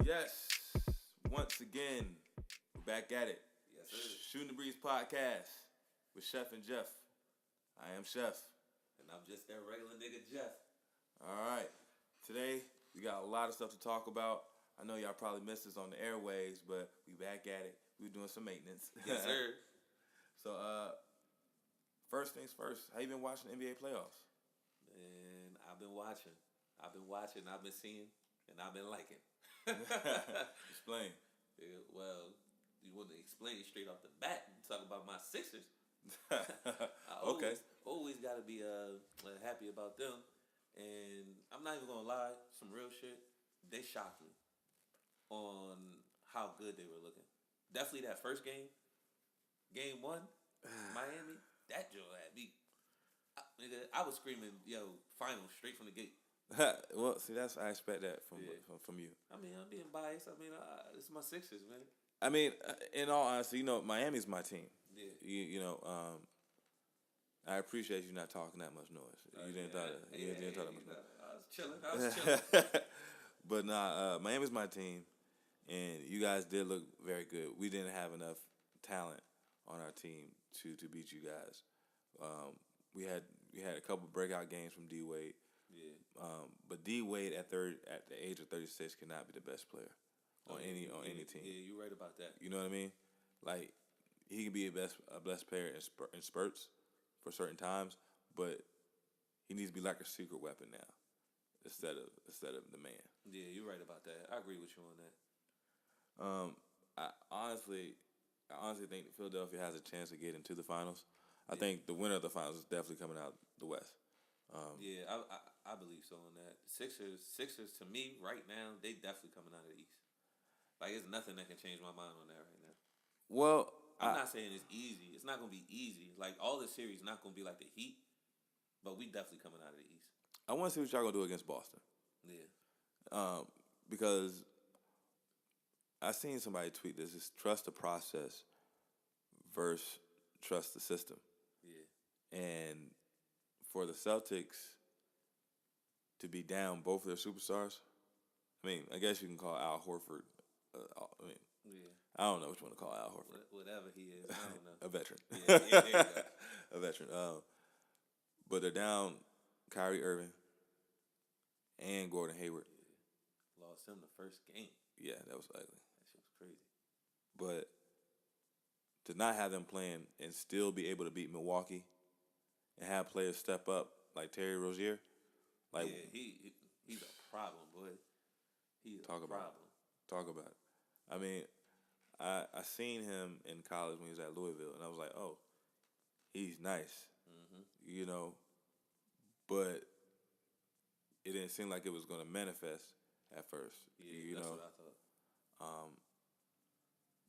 Yes, once again, we're back at it. Yes, sir. Shooting the Breeze podcast with Chef and Jeff. I am Chef. And I'm just that regular nigga Jeff. All right, today we got a lot of stuff to talk about. I know y'all probably missed us on the airwaves, but we back at it. We doing some maintenance. Yes, sir. So, first things first. How you been watching the NBA playoffs? Man, I've been watching. I've been seeing, and I've been liking. Explain. Yeah, well, you want to explain it straight off the bat and talk about my Sixers. I Okay. always got to be happy about them. And I'm not even going to lie, some real shit, they shocked me on how good they were looking. Definitely that first game, game one, Miami, that joke had me. I was screaming, yo, final, straight from the gate. Well, see, I expect that from you. I mean, I'm being biased. I mean, it's my Sixers, man. I mean, in all honesty, Miami's my team. Yeah. I appreciate you not talking that much noise. You didn't talk that much noise. I was chilling. But nah, Miami's my team, and you guys did look very good. We didn't have enough talent on our team to beat you guys. We had a couple breakout games from D Wade. Yeah. But D Wade at the age of 36 cannot be the best player on any team. Yeah, you're right about that. You know what I mean? Like, he can be a best player in spurts for certain times, but he needs to be like a secret weapon now instead of the man. Yeah, you're right about that. I agree with you on that. I honestly think Philadelphia has a chance to get into the finals. I think the winner of the finals is definitely coming out the West. Yeah, I believe so on that. Sixers to me right now, they definitely coming out of the East. Like, there's nothing that can change my mind on that right now. Well, I'm not saying it's easy. It's not going to be easy. Like, all the series not going to be like the Heat, but we definitely coming out of the East. I want to see what y'all going to do against Boston. Yeah. Because I seen somebody tweet this. It's trust the process versus trust the system. Yeah. And for the Celtics to be down both of their superstars, I mean, I guess you can call Al Horford. Yeah. I don't know which one to call Al Horford. Whatever he is, I don't know. A veteran. Yeah, there you go. A veteran. But they're down Kyrie Irving and Gordon Hayward. Yeah. Lost him the first game. Yeah, that was ugly. That shit was crazy. But to not have them playing and still be able to beat Milwaukee and have players step up like Terry Rozier, like, yeah, he's a problem, boy. He's a problem. Talk about it. I mean, I seen him in college when he was at Louisville, and I was like, oh, he's nice, but it didn't seem like it was going to manifest at first, Yeah, that's what I thought.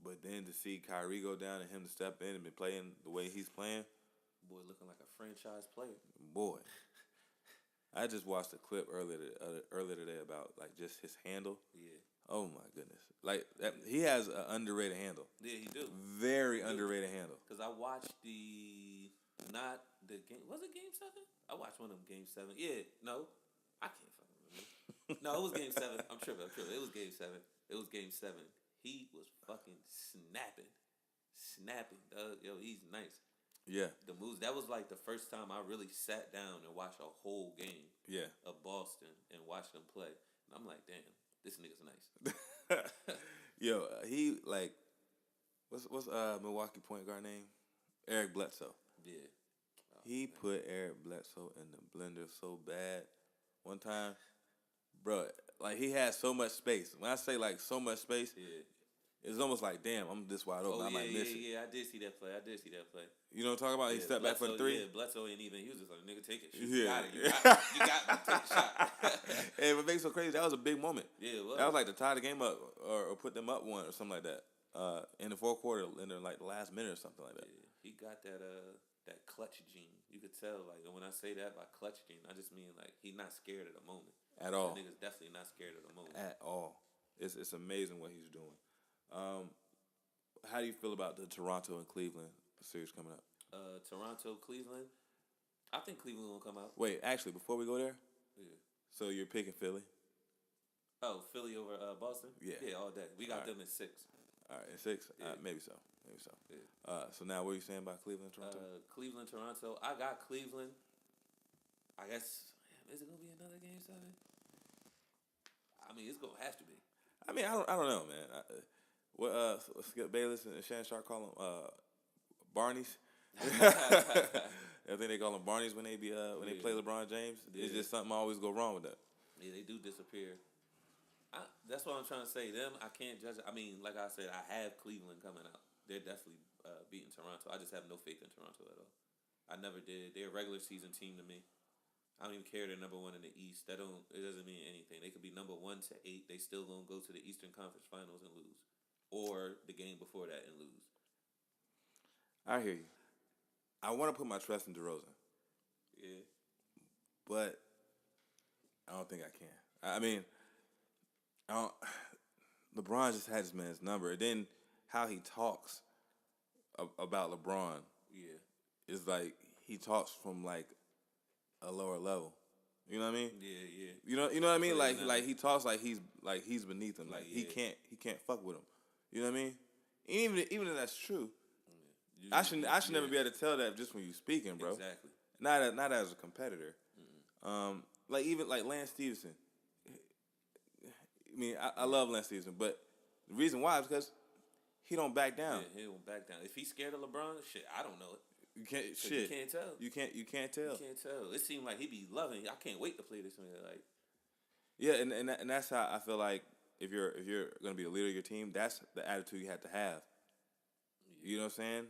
But then to see Kyrie go down and him to step in and be playing the way he's playing, boy, looking like a franchise player. Boy, I just watched a clip earlier today about like just his handle. Yeah. Oh my goodness! Like that, he has an underrated handle. Yeah, he do. Very underrated handle. Because I watched not the game. Was it Game 7? I watched one of them Game 7. Yeah, no, I can't fucking remember. No, it was Game 7. I'm tripping. It was Game 7. He was fucking snapping, dog. Yo, he's nice. Yeah. The moves. That was like the first time I really sat down and watched a whole game. Yeah. Of Boston and watched them play. And I'm like, damn, this nigga's nice. Yo, he like, what's Milwaukee point guard name? Eric Bledsoe. Yeah. Oh, he put Eric Bledsoe in the blender so bad one time, bro. Like, he had so much space. When I say like so much space, yeah. It's almost like, damn, I'm this wide open. I might miss it. Yeah, I did see that play. You know what I'm talking about? He stepped back for the three. Yeah, Bledsoe ain't even. He was just like, nigga, take it. Yeah. You got it. Take the shot. And what makes it so crazy, that was a big moment. Yeah, it was. That was like to tie the game up or put them up one or something like that. In the fourth quarter, in the last minute or something like that. Yeah, he got that clutch gene. You could tell, like, when I say that by clutch gene, I just mean like he's not scared of the moment. At all. That nigga's definitely not scared of the moment. At all. It's amazing what he's doing. How do you feel about the Toronto and Cleveland series coming up? Toronto, Cleveland. I think Cleveland will come out. Wait, actually, before we go there, Yeah. so you're picking Philly? Oh, Philly over Boston. Yeah. Yeah, all day. We got All right. them in 6. All right, and 6. Yeah. Maybe so. Maybe so. Yeah. So now, what are you saying about Cleveland, Toronto? Cleveland, Toronto. I got Cleveland. I guess. Man, is it gonna be another game 7? I mean, it's gonna have to be. I mean, I don't know, man. Skip Bayless and Shannon Sharp call them Barneys. I think they call them Barneys when they play LeBron James. Yeah. It's just something always go wrong with that. Yeah, they do disappear. That's what I'm trying to say. Them, I can't judge. I mean, like I said, I have Cleveland coming out. They're definitely beating Toronto. I just have no faith in Toronto at all. I never did. They're a regular season team to me. I don't even care they're number 1 in the East. It doesn't mean anything. They could be number 1 to 8. They still gonna go to the Eastern Conference Finals and lose, or the game before that and lose. I hear you. I want to put my trust in DeRozan. Yeah. But I don't think I can. I mean, LeBron just had this man's number. And then how he talks about LeBron is like he talks from like a lower level. You know what I mean? Yeah. You know what I mean? Like he talks like he's beneath him. Like he can't fuck with him. You know what I mean? Even if that's true, I should never be able to tell that just when you speaking, bro. Exactly. Not as a competitor. Like even like Lance Stevenson. I mean, I love Lance Stevenson, but the reason why is because he don't back down. Yeah, he don't back down. If he's scared of LeBron, shit, I don't know it. You can't You can't tell. You can't tell. You can't tell. It seemed like he be loving. I can't wait to play this man. Like, yeah, and that's how I feel like if you're gonna be the leader of your team, that's the attitude you have to have. yeah. You know what I'm saying?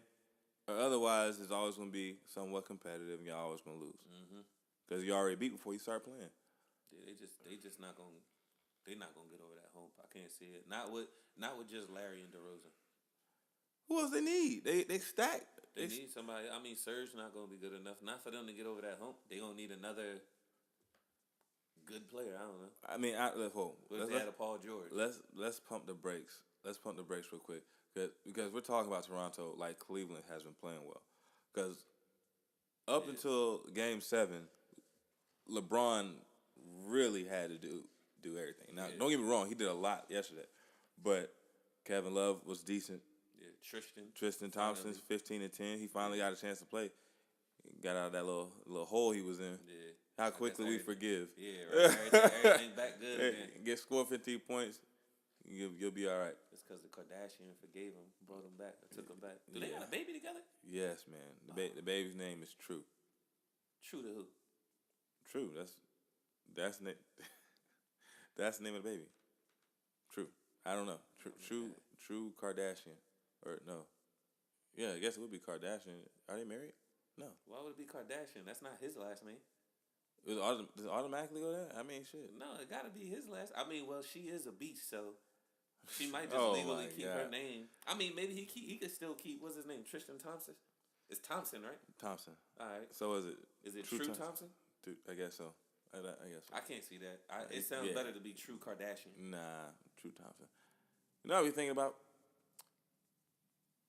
Or otherwise, it's always gonna be somewhat competitive, and you're always gonna lose because you already beat before you start playing. Yeah, they just not gonna. They're not gonna get over that hump. I can't see it. Not with just Larry and DeRozan. Who else they need? They stacked. They need somebody. I mean, Serge not gonna be good enough. Not for them to get over that hump. They gonna need another good player. I don't know. I mean, Let's add a Paul George. Let's pump the brakes. Let's pump the brakes real quick because we're talking about Toronto like Cleveland has been playing well. Because up until Game 7, LeBron really had to do everything. Now, don't get me wrong, he did a lot yesterday, but Kevin Love was decent. Yeah, Tristan Thompson's 15 and 10. He finally got a chance to play. He got out of that little hole he was in. Yeah. How quickly we forgive. Yeah, right. Everything back good again. Get scored 15 points, you'll be all right. It's because the Kardashian forgave him, brought him back, took him back. Do they got a baby together? Yes, man. The baby's name is True. True to who? True. That's that's the name of the baby. True. I don't know. True Kardashian. Or no. Yeah, I guess it would be Kardashian. Are they married? No. Why would it be Kardashian? That's not his last name. Does it automatically go there? I mean, shit. No, it got to be his last. I mean, well, she is a beast, so she might just legally keep her name. I mean, maybe he could still keep, what's his name, Tristan Thompson? It's Thompson, right? Thompson. All right. So is it? Is it True Thompson? I guess so. I guess so. I can't see that. It sounds better to be True Kardashian. Nah, True Thompson. You know what we thinking about?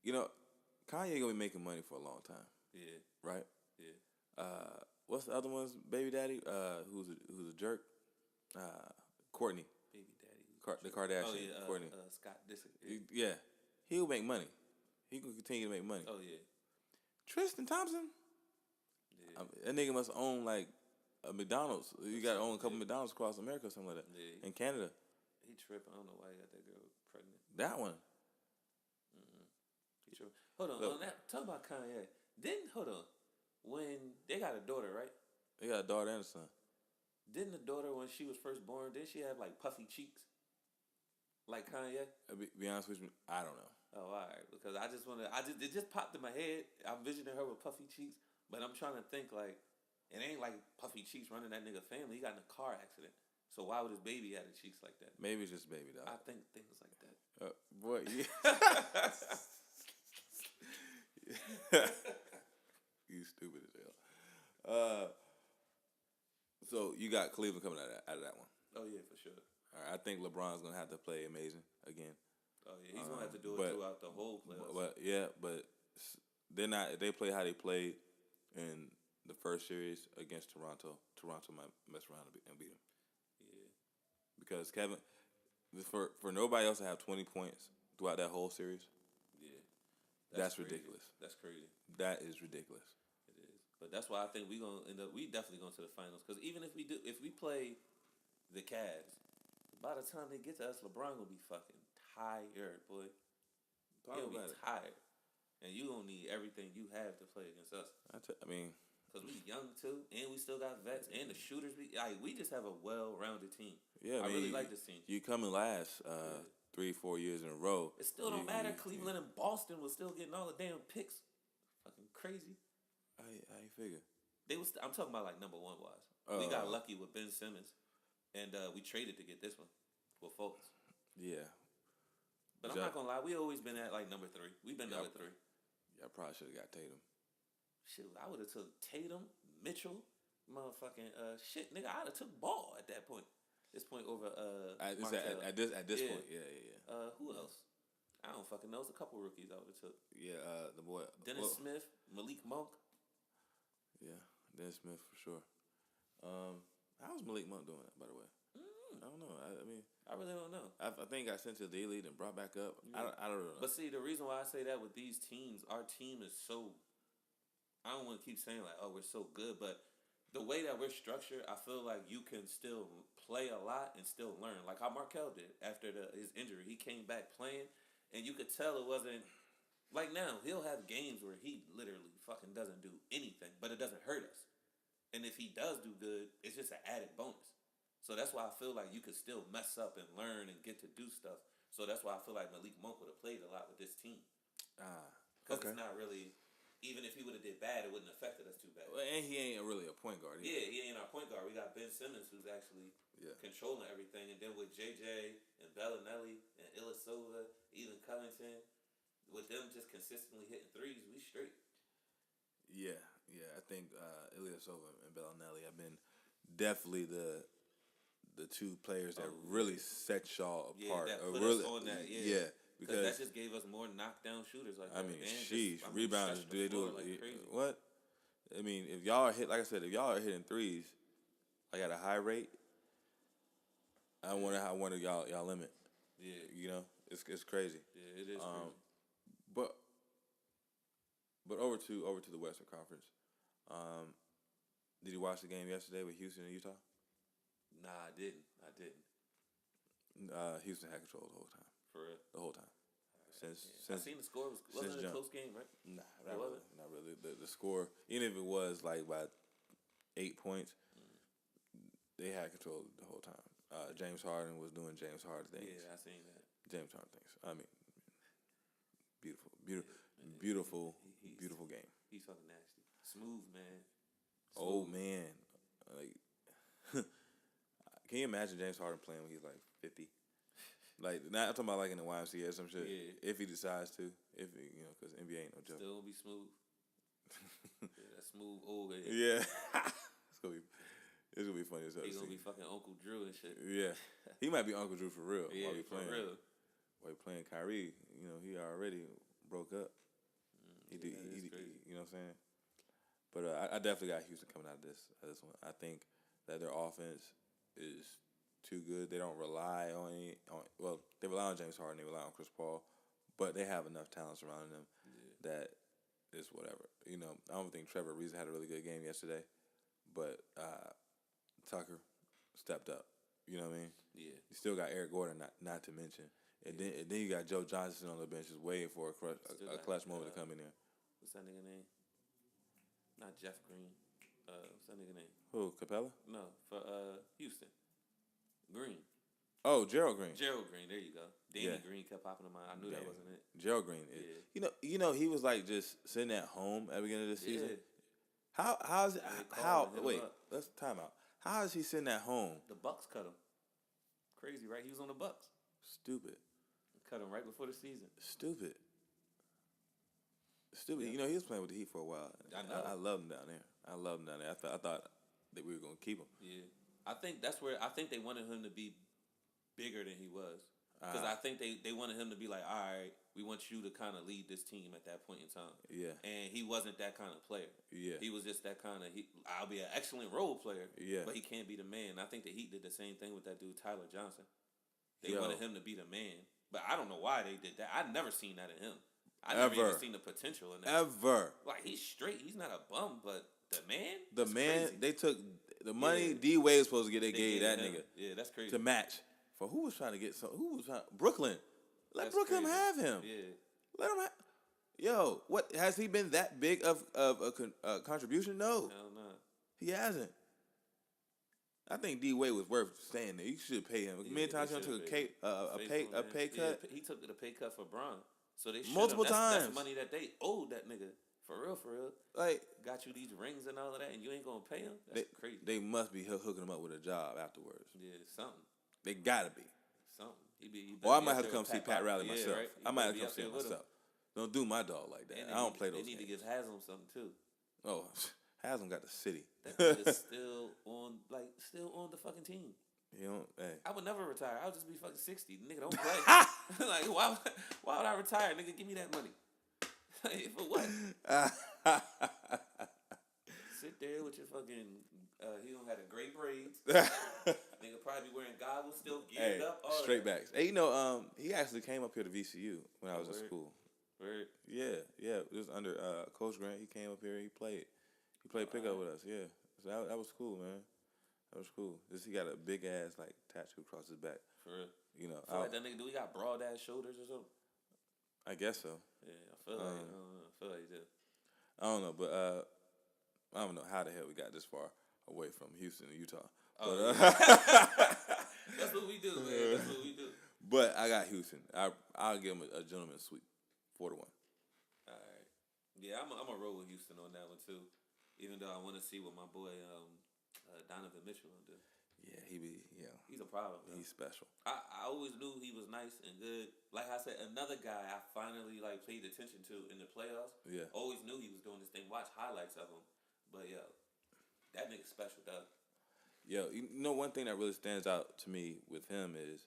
You know, Kanye gonna be making money for a long time. Yeah. Right? Yeah. What's the other one's baby daddy? Who's a jerk? Courtney. Baby daddy. The Kardashian. Oh yeah. Courtney. Scott Disick. Yeah. He'll make money. He can continue to make money. Oh yeah. Tristan Thompson. Yeah. That nigga must own like a McDonald's. You got to own a couple McDonald's across America or something like that. Yeah. In Canada. He tripping. I don't know why he got that girl pregnant. That one. He tripping. Hold on. On that, talk about Kanye. Hold on. When they got a daughter, right? They got a daughter and a son. Didn't the daughter, when she was first born, did she have like puffy cheeks? Like Kanye? Be honest with you, I don't know. Oh, all right. Because it just popped in my head. I'm visioning her with puffy cheeks, but I'm trying to think like, it ain't like puffy cheeks running that nigga family. He got in a car accident. So why would his baby have the cheeks like that? Maybe it's just baby dog. I think things like that. Boy, yeah. You stupid as hell. So you got Cleveland coming out of that one. Oh yeah, for sure. All right, I think LeBron's gonna have to play amazing again. Oh yeah, he's gonna have to do it throughout the whole playoffs. But they're not. They play how they played in the first series against Toronto. Toronto might mess around and beat them. because Kevin, for nobody else to have 20 points throughout that whole series, Yeah, that's crazy. ridiculous. That's crazy. That is ridiculous. It is. But that's why I think we gonna end up. We definitely going to the finals because even if we play the Cavs, by the time they get to us, LeBron gonna be fucking tired, boy. He'll be tired, and you gonna need everything you have to play against us. I mean, because we young too, and we still got vets, and the shooters. We just have a well-rounded team. Yeah, I really like this team. You coming last 3-4 years in a row. It still don't matter. Cleveland and Boston was still getting all the damn picks. Fucking crazy. How you figure? I'm talking about like number one wise. We got lucky with Ben Simmons, and we traded to get this one with Fultz. Yeah. But I'm not gonna lie, we always been at like number 3. We've been number 3. I probably should have got Tatum. Shoot, I would have took Tatum, Mitchell, motherfucking shit, nigga. I'd have took Ball at that point. This point over at this point, yeah. Who else? I don't fucking know. There's a couple rookies I would have took. Yeah, the boy Dennis Smith, Malik Monk. Yeah, Dennis Smith for sure. How's Malik Monk doing, by the way? I don't know. I mean, I really don't know. I think I sent to the D-League and brought back up. Yeah. I don't know. But see, the reason why I say that with these teams, our team is so. I don't want to keep saying like, oh, we're so good, but the way that we're structured, I feel like you can still play a lot and still learn. Like how Markel did after his injury, he came back playing, and you could tell it wasn't like now. He'll have games where he literally fucking doesn't do anything, but it doesn't hurt us. And if he does do good, it's just an added bonus. So that's why I feel like you could still mess up and learn and get to do stuff. So that's why I feel like Malik Monk would have played a lot with this team. Because it's not really, even if he would have did bad, it wouldn't have affected us too bad. Well, and he ain't really a point guard either. Yeah, he ain't our point guard. We got Ben Simmons who's actually controlling everything. And then with JJ and Bellinelli and Ilyasova, even Covington, with them just consistently hitting threes, we straight. Yeah. I think Ilyasova and Bellinelli have been definitely the two players that really set y'all apart. Yeah, that put us on that. Yeah, because that just gave us more knockdown shooters. Like I mean, rebounders. Do they do it? Like crazy. What? I mean, if y'all if y'all are hitting threes, like at a high rate, I wonder y'all limit. Yeah, you know, it's crazy. Yeah, it is crazy. But over to the Western Conference. Did you watch the game yesterday with Houston and Utah? Nah, I didn't. Houston had control the whole time. For real? The whole time. Since I seen the score. Wasn't it a close game, right? Nah, not really. The score, even if it was like by 8 points, they had control the whole time. James Harden was doing James Harden things. Yeah, I seen that. James Harden things. I mean, beautiful game. He's fucking nasty. Smooth, man. Oh, man. Like, can you imagine James Harden playing when he's like 50? Like, not I'm talking about like in the YMCA or some shit. Yeah. If he decides to, because NBA ain't no joke. Still be smooth. That smooth old head. Yeah, it's gonna be funny as hell. He's gonna be fucking Uncle Drew and shit. Yeah, he might be Uncle Drew for real. Yeah, for real. While he playing Kyrie, he already broke up. He you know what I'm saying? But I definitely got Houston coming out of this one. I think that their offense is too good. They don't rely they rely on James Harden, they rely on Chris Paul, but they have enough talent surrounding them that it's whatever. I don't think Trevor Ariza had a really good game yesterday, but Tucker stepped up. You know what I mean? Yeah. You still got Eric Gordon, not to mention. And then you got Joe Johnson on the bench just waiting for a clutch moment to come in there. What's that nigga name? Not Jeff Green. What's that nigga name? Who, Capella? No, for Houston. Green. Oh, Gerald Green. Gerald Green, there you go. Danny Green kept popping in mind. I knew that wasn't it. Gerald Green. Yeah. He was like just sitting at home at the beginning of the season. Wait, let's time out. How is he sitting at home? The Bucks cut him. Crazy, right? He was on the Bucks. Stupid. Cut him right before the season. Stupid. Yeah. He was playing with the Heat for a while. I know. I love him down there. I thought that we were gonna keep him. Yeah. I think that's where they wanted him to be bigger than he was. Because I think they wanted him to be like, all right, we want you to kind of lead this team at that point in time. Yeah. And he wasn't that kind of player. Yeah. He was just that kind of, I'll be an excellent role player, Yeah. but he can't be the man. I think the Heat did the same thing with that dude, Tyler Johnson. They wanted him to be the man. But I don't know why they did that. I've never seen that in him. I never even seen the potential in that. Ever. Like, he's straight. He's not a bum, but the man? The man, crazy. they took the money D Wade was supposed to get. They gave that nigga. Yeah, that's crazy. To match. For who was trying to get some? Who was trying? Brooklyn. Let That's Brooklyn crazy. have him. Yeah. Let him have. Yo, what has he been that big of a contribution? No. Hell no. He hasn't. I think D Wade was worth staying there. You should pay him. Many times he took a pay cut. Yeah, he took the pay cut for Bron. So they multiple times. That's money that they owed that nigga. For real. Like, got you these rings and all of that, and you ain't gonna pay him? That's crazy. They must be hooking him up with a job afterwards. Yeah, something. They gotta be. Something. Or I might have to come see Pat Riley myself. Right? I might have to come see him myself. Don't do my dog like that. I don't play those games. They need to give Haslam something too. Oh, Haslam got the city. That nigga's still on the fucking team. You know, hey. I would never retire. I would just be fucking 60. Nigga, don't play. Like, why would I retire? Nigga, give me that money. For what? Sit there with your fucking. He don't have a great braids. Nigga probably wearing goggles, still geared up. Straight backs. Hey, you know, he actually came up here to VCU when I was in school. Word. Yeah. It was under Coach Grant. He came up here. He played pickup with us. Yeah, so that was cool, man. That was cool. He got a big ass like tattoo across his back. For real. You know, like that nigga. Do he got broad ass shoulders or something? I guess so. Yeah, I feel like he did. I don't know, but I don't know how the hell we got this far away from Houston and Utah. Oh, but, that's what we do, man. That's what we do. But I got Houston. I'll give him a gentleman's sweep, 4-1. All right. Yeah, I'm a roll with Houston on that one too. Even though I want to see what my boy Donovan Mitchell will do. Yeah, he's a problem. Man. He's special. I always knew he was nice and good. Like I said, another guy I finally paid attention to in the playoffs. Yeah. Always knew he was doing this thing. Watch highlights of him. But yo, that nigga's special, dog. Yo, you know one thing that really stands out to me with him is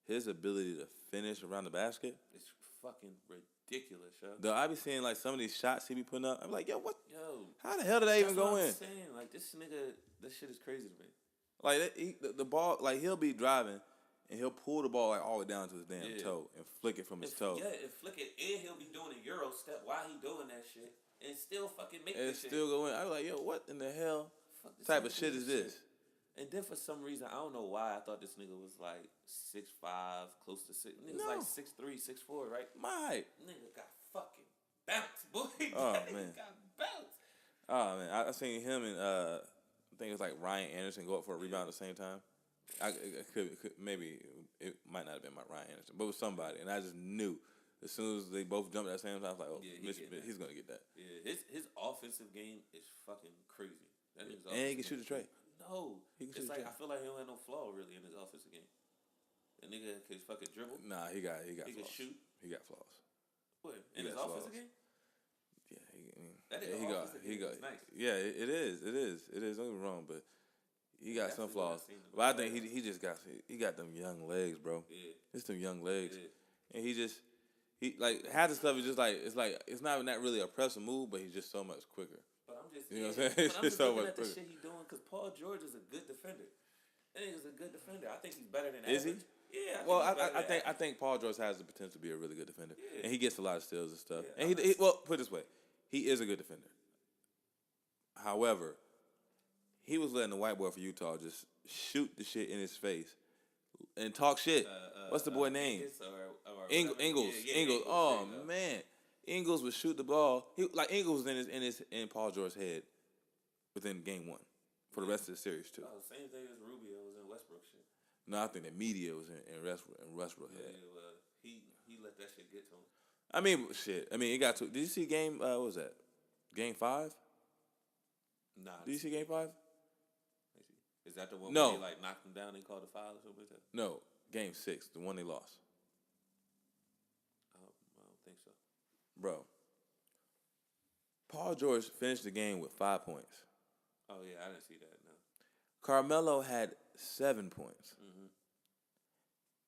his ability to finish around the basket. It's fucking ridiculous, yo. Though I be seeing like some of these shots he be putting up. I'm like, yo, what? Yo, how the hell did that even go in? I'm saying, like, this nigga, this shit is crazy to me. Like the ball, like he'll be driving and he'll pull the ball like all the way down to his damn toe and flick it from his toe. Yeah, and flick it, and he'll be doing a Euro step while he doing that shit, and still fucking make it. Still going. I was like, yo, what in the hell type of shit is this? And then for some reason, I don't know why, I thought this nigga was like 6'5", close to 6. Nigga's like 6'3", 6'4", right? My height. Nigga got fucking bounce, boy. Oh man, got bounce. Oh man, I seen him and I think it was like Ryan Anderson go up for a rebound at the same time. It could maybe it might not have been my Ryan Anderson, but it was somebody, and I just knew as soon as they both jumped at the same time, I was like, oh, he's gonna get that. Yeah, his offensive game is fucking crazy. And he can shoot the tray. No, it's like I feel like he don't have no flaw really in his offensive game. The nigga can fucking dribble. Nah, he got He flaws. can shoot. He got flaws. What in his offensive game? Yeah, he got. Nice. Yeah, it is. Don't get me wrong, but he got some flaws. But I think he just got them young legs, bro. Yeah, it's them young legs, and he like half the stuff is just like it's not even that really a pressing move, but he's just so much quicker. But I'm just you know what I'm saying? But I'm just looking at the shit he's doing because Paul George is a good defender. I think he's a good defender. I think he's better than average. Is he? Yeah. I think Paul George has the potential to be a really good defender, and he gets a lot of steals and stuff. Yeah, and he well, put it this way, he is a good defender. However, he was letting the white boy for Utah just shoot the shit in his face and talk shit. What's the boy name? Ingles. Oh man, Ingles would shoot the ball. Ingles was in Paul George's head within game one for the rest of the series too. Oh, same thing as Rubio was in Westbrook shit. No, I think the media was in Westbrook head. Yeah, well, he let that shit get to him. I mean, shit. I mean, it got to. Did you see game? What was that? Game 5? Nah. Did you see game 5? Is that the one No. where they knocked him down and called a foul or something like that? No, game 6, the one they lost. I don't think so. Bro, Paul George finished the game with 5 points. Oh yeah, I didn't see that. No. Carmelo had 7 points. Mm-hmm.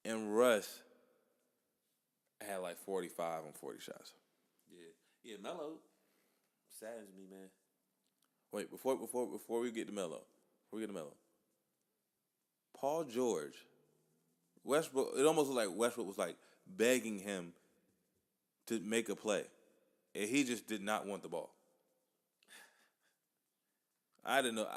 And Russ had like 45 on 40 shots. Yeah, Melo saddens me, man. Wait, before we get to Melo, Paul George, Westbrook. It almost looked like Westbrook was like begging him to make a play, and he just did not want the ball. I didn't know.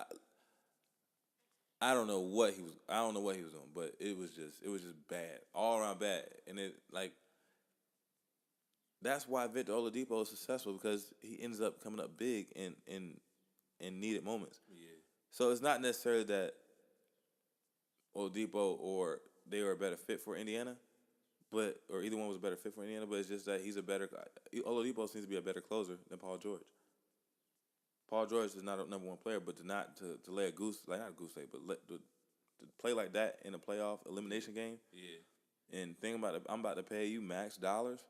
I don't know what he was. I don't know what he was doing, but it was just bad, all around bad, and it like that's why Victor Oladipo is successful because he ends up coming up big in needed moments. Yeah. So it's not necessarily that Oladipo or they were a better fit for Indiana, or either one was a better fit for Indiana, but it's just that he's a better. Oladipo seems to be a better closer than Paul George. Paul George is not a number one player, but to lay a goose, like not a goose egg, but to play like that in a playoff elimination game. Yeah. And think about it, I'm about to pay you max dollars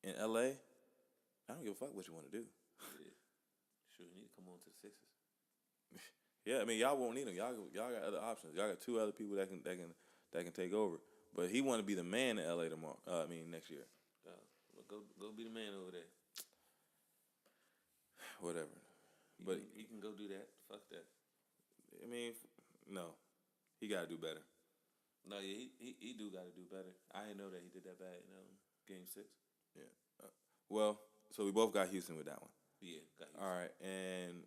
in LA. I don't give a fuck what you want to do. Yeah. Sure, you need to come on to the Sixers. Yeah, I mean y'all won't need him. Y'all got other options. Y'all got two other people that can take over. But he want to be the man in LA tomorrow. Next year. Well, go be the man over there. Whatever. He can go do that. Fuck that. I mean, no, he gotta do better. No, yeah, he do got to do better. I didn't know that he did that bad in Game 6. Yeah. Well, so we both got Houston with that one. Yeah, got Houston. All right, and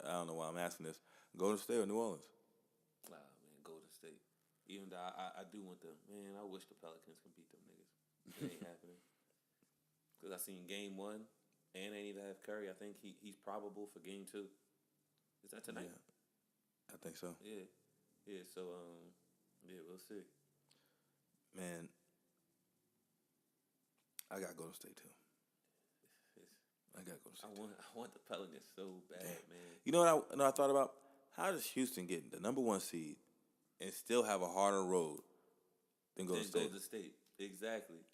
I don't know why I'm asking this. Golden State or New Orleans? Man, Golden State. Even though I do want them. Man, I wish the Pelicans can beat them niggas. It ain't happening. Because I seen Game 1, and they need to have Curry. I think he's probable for Game 2. Is that tonight? Yeah, I think so. Yeah. Yeah, so, we'll see. Man, I got Golden State too. I got Golden State. I want the Pelicans so bad, man. You know what I thought about? How does Houston get the number 1 seed and still have a harder road than Golden State? Golden State, exactly.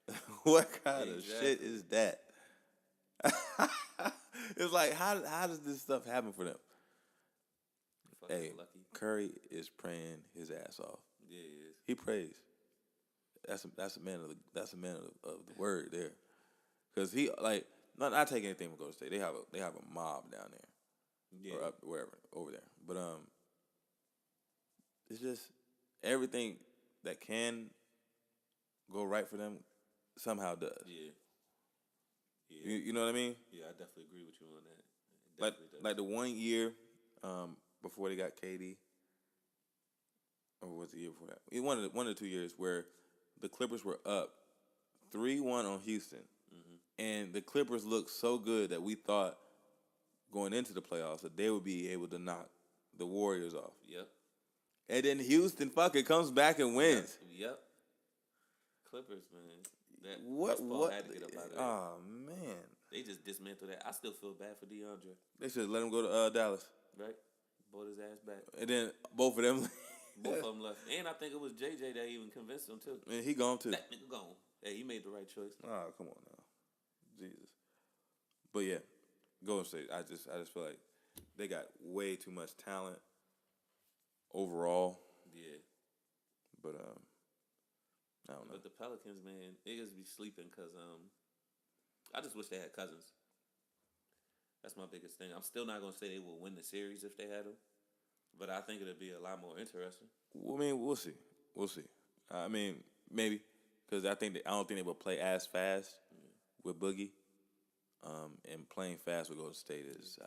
What kind of shit is that? It's like how does this stuff happen for them? Hey, lucky. Curry is praying his ass off. Yeah, he is. He prays. That's a man of the word there, because he like not taking anything from Golden State. They have a mob down there, or up wherever over there. But it's just everything that can go right for them somehow does. Yeah. You know what I mean? Yeah, I definitely agree with you on that. Like the 1 year before they got KD, or was the year before that? One of the 2 years where the Clippers were up 3-1 on Houston, and the Clippers looked so good that we thought going into the playoffs that they would be able to knock the Warriors off. Yep. And then Houston fucking comes back and wins. Yep. Clippers, man. What had to get up out of there. Oh man. They just dismantled that. I still feel bad for DeAndre. They should let him go to Dallas. Right? Bought his ass back. And then both of them Both of them left. And I think it was JJ that even convinced him too. And he gone too. That nigga gone. Hey, he made the right choice. Oh, come on now. Jesus. But yeah, Golden State, I just feel like they got way too much talent overall. Yeah. But I don't know. But the Pelicans, man, niggas be sleeping because I just wish they had Cousins. That's my biggest thing. I'm still not gonna say they will win the series if they had him, but I think it'll be a lot more interesting. I mean, we'll see. I mean, maybe because I don't think they will play as fast with Boogie. And playing fast with Golden State is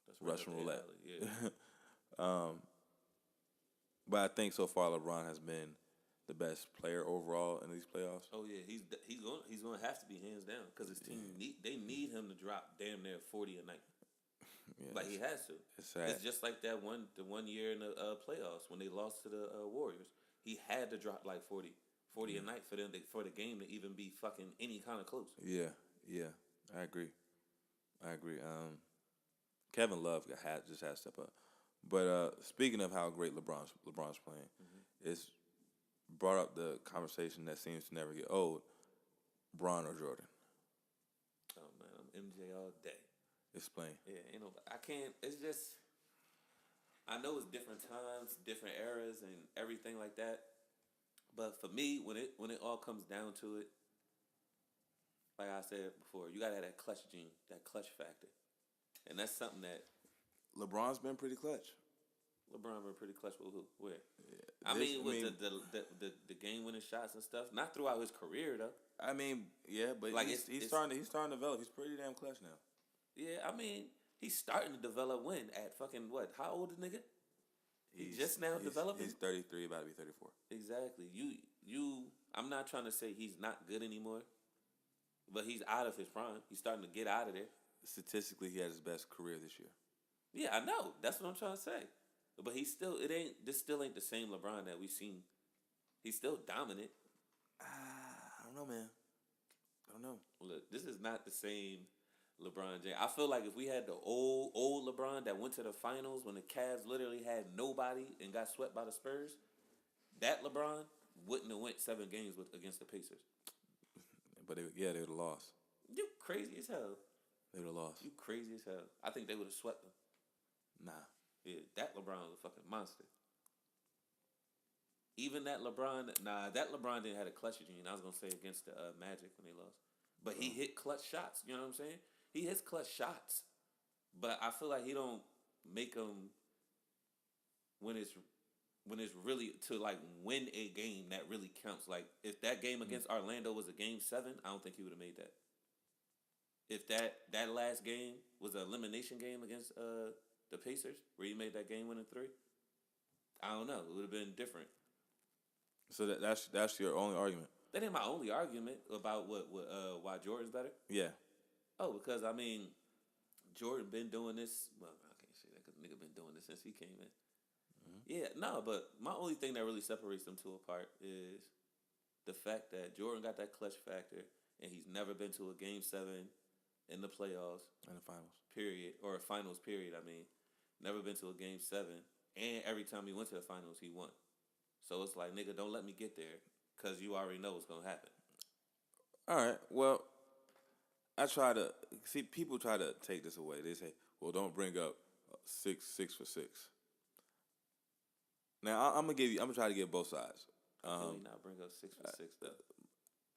That's Russian roulette. Yeah. But I think so far LeBron has been the best player overall in these playoffs. Oh yeah, he's gonna have to be hands down because his team need him to drop damn near 40 a night. Yeah, like he has to. It's just like the 1 year in the playoffs when they lost to the Warriors. He had to drop like 40 a night for them for the game to even be fucking any kind of close. Yeah, I agree. Kevin Love just had to step up. But speaking of how great LeBron's playing, it's brought up the conversation that seems to never get old: Bron or Jordan. Oh man, I'm MJ all day. Explain. Yeah, I can't. It's just, I know it's different times, different eras, and everything like that. But for me, when it all comes down to it, like I said before, you gotta have that clutch gene, that clutch factor, and that's something that LeBron's been pretty clutch. LeBron been pretty clutch with who? Where? Yeah, With the game winning shots and stuff. Not throughout his career though. I mean, yeah, but Like he's starting to develop. He's pretty damn clutch now. Yeah, I mean, he's starting to develop when at fucking what? How old a nigga? He's just now developing. He's 33, about to be 34. Exactly. You. I'm not trying to say he's not good anymore, but he's out of his prime. He's starting to get out of there. Statistically, he had his best career this year. Yeah, I know. That's what I'm trying to say. But he's still. This still ain't the same LeBron that we've seen. He's still dominant. I don't know, man. I don't know. Look, this is not the same LeBron James. I feel like if we had the old LeBron that went to the finals when the Cavs literally had nobody and got swept by the Spurs, that LeBron wouldn't have went 7 games against the Pacers. But they would have lost. You crazy as hell. They would have lost. You crazy as hell. I think they would have swept them. Nah. Yeah, that LeBron was a fucking monster. Even that LeBron, that LeBron didn't have a clutch gene. I was gonna say against the Magic when they lost, but he hit clutch shots. You know what I'm saying? He hits clutch shots, but I feel like he don't make them when it's really to like win a game that really counts. Like if that game against Orlando was a game 7, I don't think he would have made that. If that last game was an elimination game against the Pacers, where he made that game winning 3, I don't know. It would have been different. So that's your only argument? That ain't my only argument about why Jordan's better. Yeah. Oh, because I mean, Jordan been doing this. Well, I can't say that because nigga been doing this since he came in. Mm-hmm. Yeah, no, but my only thing that really separates them two apart is the fact that Jordan got that clutch factor, and he's never been to a game 7 in the playoffs and the finals. Period, or a finals period. I mean, never been to a game 7, and every time he went to the finals, he won. So it's like, nigga, don't let me get there because you already know what's going to happen. All right. Well, I try to see people try to take this away. They say, well, don't bring up 6 for 6. Now, I'm gonna try to give both sides. Can we not bring up 6 for 6 though?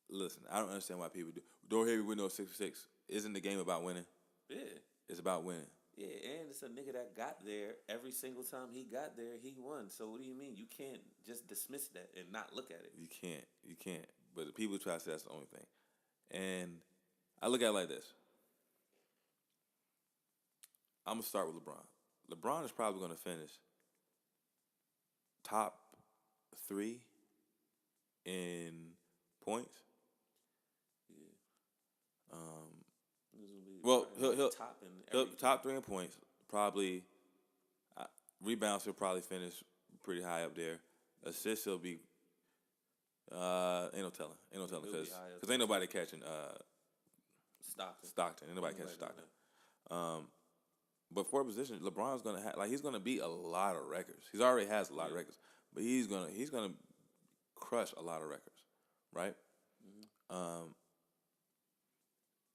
Listen, I don't understand why people do. Don't hear me win no 6 for 6. Isn't the game about winning? Yeah. It's about winning. Yeah, and it's a nigga that got there every single time he got there, he won. So what do you mean? You can't just dismiss that and not look at it. You can't. But the people try to say that's the only thing. And I look at it like this. I'm going to start with LeBron. LeBron is probably going to finish top 3 in points. Yeah. Well, he'll top 3 in points. Probably rebounds. He'll probably finish pretty high up there. Assists he'll be. Ain't no telling because ain't nobody catching Stockton. Ain't nobody catching Stockton. But for a position, LeBron's gonna have he's gonna beat a lot of records. He's already has a lot of records, but he's gonna crush a lot of records, right? Mm-hmm.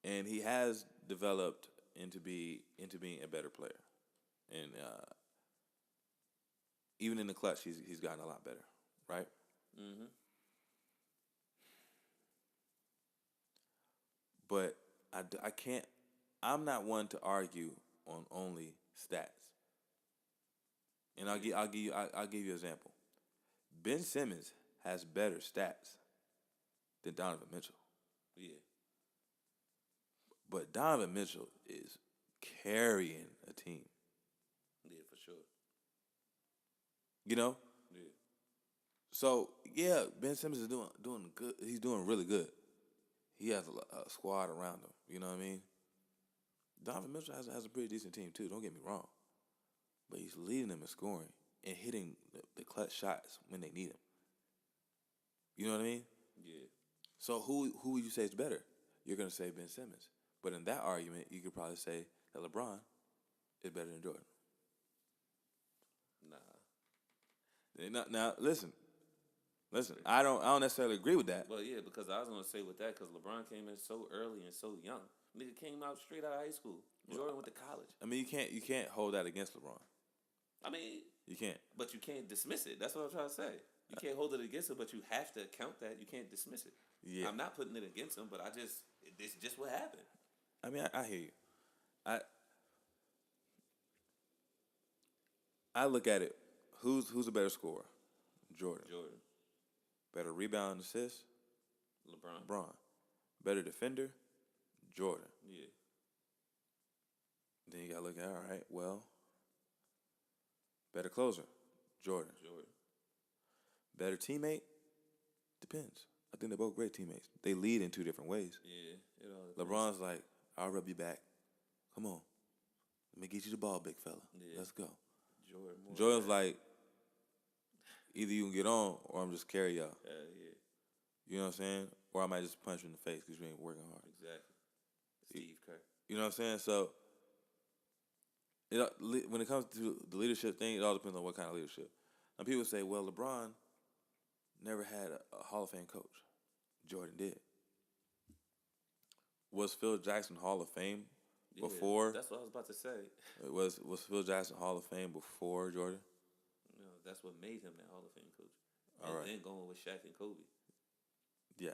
And he has developed into being a better player, and even in the clutch, he's gotten a lot better, right? Mm-hmm. But I can't. I'm not one to argue on only stats, and I'll give you an example. Ben Simmons has better stats than Donovan Mitchell. Yeah. But Donovan Mitchell is carrying a team. Yeah, for sure. You know? Yeah. So, yeah, Ben Simmons is doing good. He's doing really good. He has a squad around him. You know what I mean? Donovan Mitchell has a pretty decent team, too. Don't get me wrong. But he's leading them in scoring and hitting the clutch shots when they need him. You know what I mean? Yeah. So who would you say is better? You're going to say Ben Simmons. But in that argument, you could probably say that LeBron is better than Jordan. Nah. Now listen. I don't necessarily agree with that. Well, yeah, because I was gonna say with that, because LeBron came in so early and so young. Nigga came out straight out of high school. Jordan went to college. I mean, you can't hold that against LeBron. I mean, you can't. But you can't dismiss it. That's what I'm trying to say. You can't hold it against him, but you have to count that. You can't dismiss it. Yeah. I'm not putting it against him, but it's just what happened. I mean, I hear you. I I look at it. Who's a better scorer? Jordan. Jordan, Better rebound and assist? LeBron. LeBron. Better defender? Jordan. Yeah. Then you gotta look at, all right, well, better closer? Jordan. Jordan. Better teammate? Depends. I think they're both great teammates. They lead in two different ways. Yeah. LeBron's like, I'll rub you back. Come on. Let me get you the ball, big fella. Yeah. Let's go. Jordan's Jordan's like, either you can get on or I'm just carry y'all. yeah. You know what I'm saying? Or I might just punch you in the face because you ain't working hard. Exactly. Steve Kerr. You know what I'm saying? So, when it comes to the leadership thing, it all depends on what kind of leadership. Now, people say, well, LeBron never had a Hall of Fame coach. Jordan did. Was Phil Jackson Hall of Fame before? That's what I was about to say. Was Phil Jackson Hall of Fame before Jordan? No, that's what made him that Hall of Fame coach. All And right. then going with Shaq and Kobe. Yeah.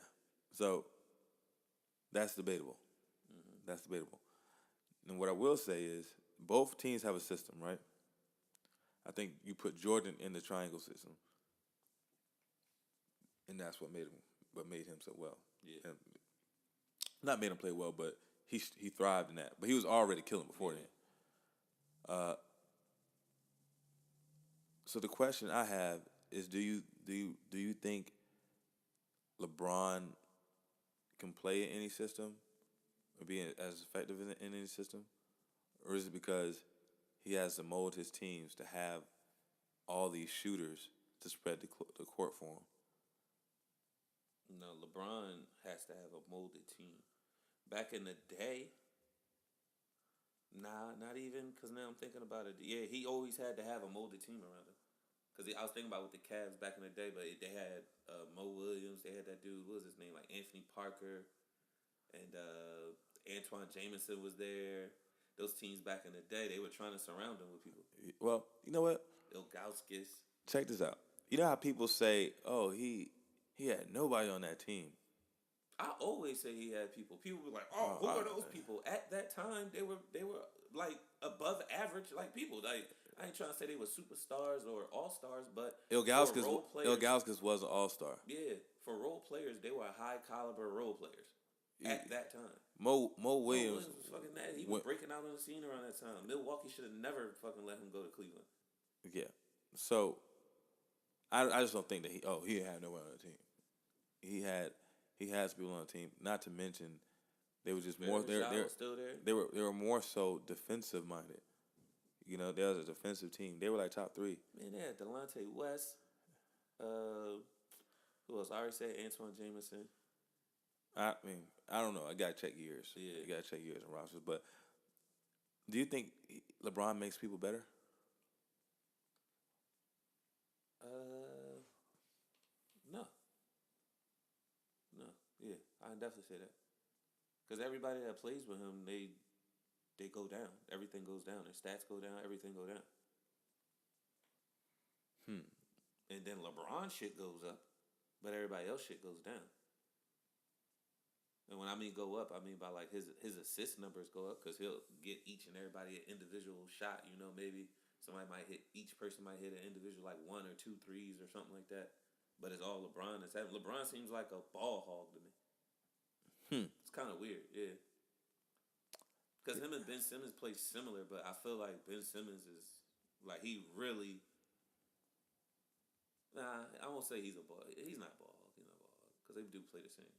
So, that's debatable. That's debatable. And what I will say is, both teams have a system, right? I think you put Jordan in the triangle system, and that's what made him so well. Yeah. And not made him play well, but he thrived in that. But he was already killing before then. So the question I have is, do you think LeBron can play in any system or be as effective in any system, or is it because he has to mold his teams to have all these shooters to spread the court for him? No, LeBron has to have a molded team. Back in the day, not even, because now I'm thinking about it. Yeah, he always had to have a molded team around him. Because I was thinking about with the Cavs back in the day, but they had Mo Williams. They had that dude, what was his name? Like Anthony Parker. And Antoine Jameson was there. Those teams back in the day, they were trying to surround him with people. Well, you know what? Ilgauskas. Check this out. You know how people say, "Oh, he had nobody on that team." I always say he had people. People were like, "Oh, who are those people?" At that time, they were like above average like people. Like I ain't trying to say they were superstars or all stars, but Ilgauskas was an all-star. Yeah, for role players, they were high caliber role players at that time. Mo Williams was fucking mad. He was breaking out on the scene around that time. Milwaukee should have never fucking let him go to Cleveland. Yeah. So I just don't think that he had nobody on the team. He had people on the team. Not to mention, they were just more. They're still there. They were more so defensive minded. You know, there was a defensive team. They were like top 3. Man, they had Delonte West. Who else? I already said Antoine Jameson. I mean, I don't know. I gotta check years. Yeah, you gotta check years and rosters. But do you think LeBron makes people better? No. Yeah, I definitely say that. Because everybody that plays with him, they go down. Everything goes down. Their stats go down. Everything go down. And then LeBron shit goes up, but everybody else shit goes down. And when I mean go up, I mean by like his assist numbers go up because he'll get each and everybody an individual shot. You know, maybe each person might hit an individual like 1 or 2 threes or something like that. But it's all LeBron that's having. LeBron seems like a ball hog to me. It's kind of weird, yeah. Because him and Ben Simmons play similar, but I feel like Ben Simmons is like he really. Nah, I won't say he's a ball. He's not ball hog. He's not ball hog because they do play the same.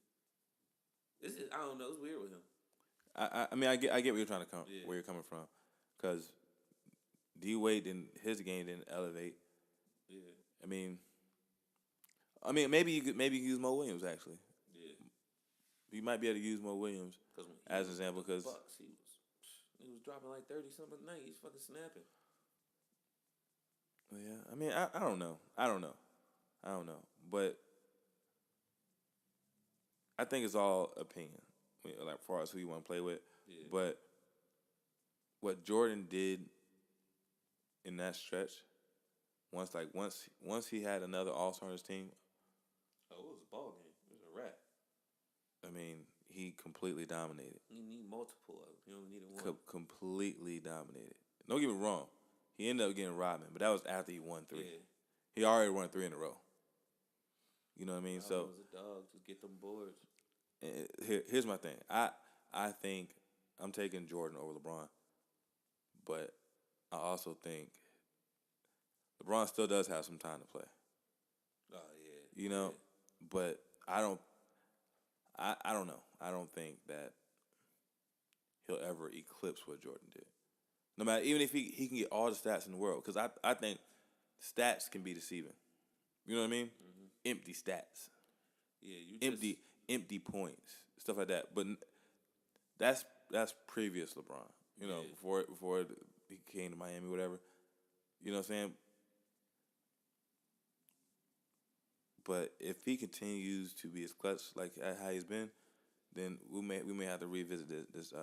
I don't know. It's weird with him. I mean, I get where you're trying to where you're coming from, because D Wade his game didn't elevate. Yeah. I mean, maybe you could use Mo Williams actually. Yeah. You might be able to use Mo Williams as an example because he was dropping like 30 something a night. He's fucking snapping. Yeah, I mean, I don't know. I don't know, but I think it's all opinion, like as far as who you want to play with. Yeah. But what Jordan did in that stretch Once he had another All Star on his team, Oh, it was a ball game. It was a wrap. I mean, he completely dominated. You need multiple of them. You don't need one. Completely dominated. Don't get me wrong. He ended up getting Rodman, but that was after he won 3. Yeah. He already won 3 in a row. You know what I mean? Rodman was a dog to get them boards. Here's my thing. I think I'm taking Jordan over LeBron, but I also think LeBron still does have some time to play. Oh yeah. You know, but I don't know. I don't think that he'll ever eclipse what Jordan did. No matter, even if he can get all the stats in the world, because I think stats can be deceiving. You know what I mean? Mm-hmm. Empty stats. Yeah, empty points, stuff like that. But that's previous LeBron. You know, before he came to Miami, whatever. You know what I'm saying? But if he continues to be as clutch like how he's been, then we may have to revisit this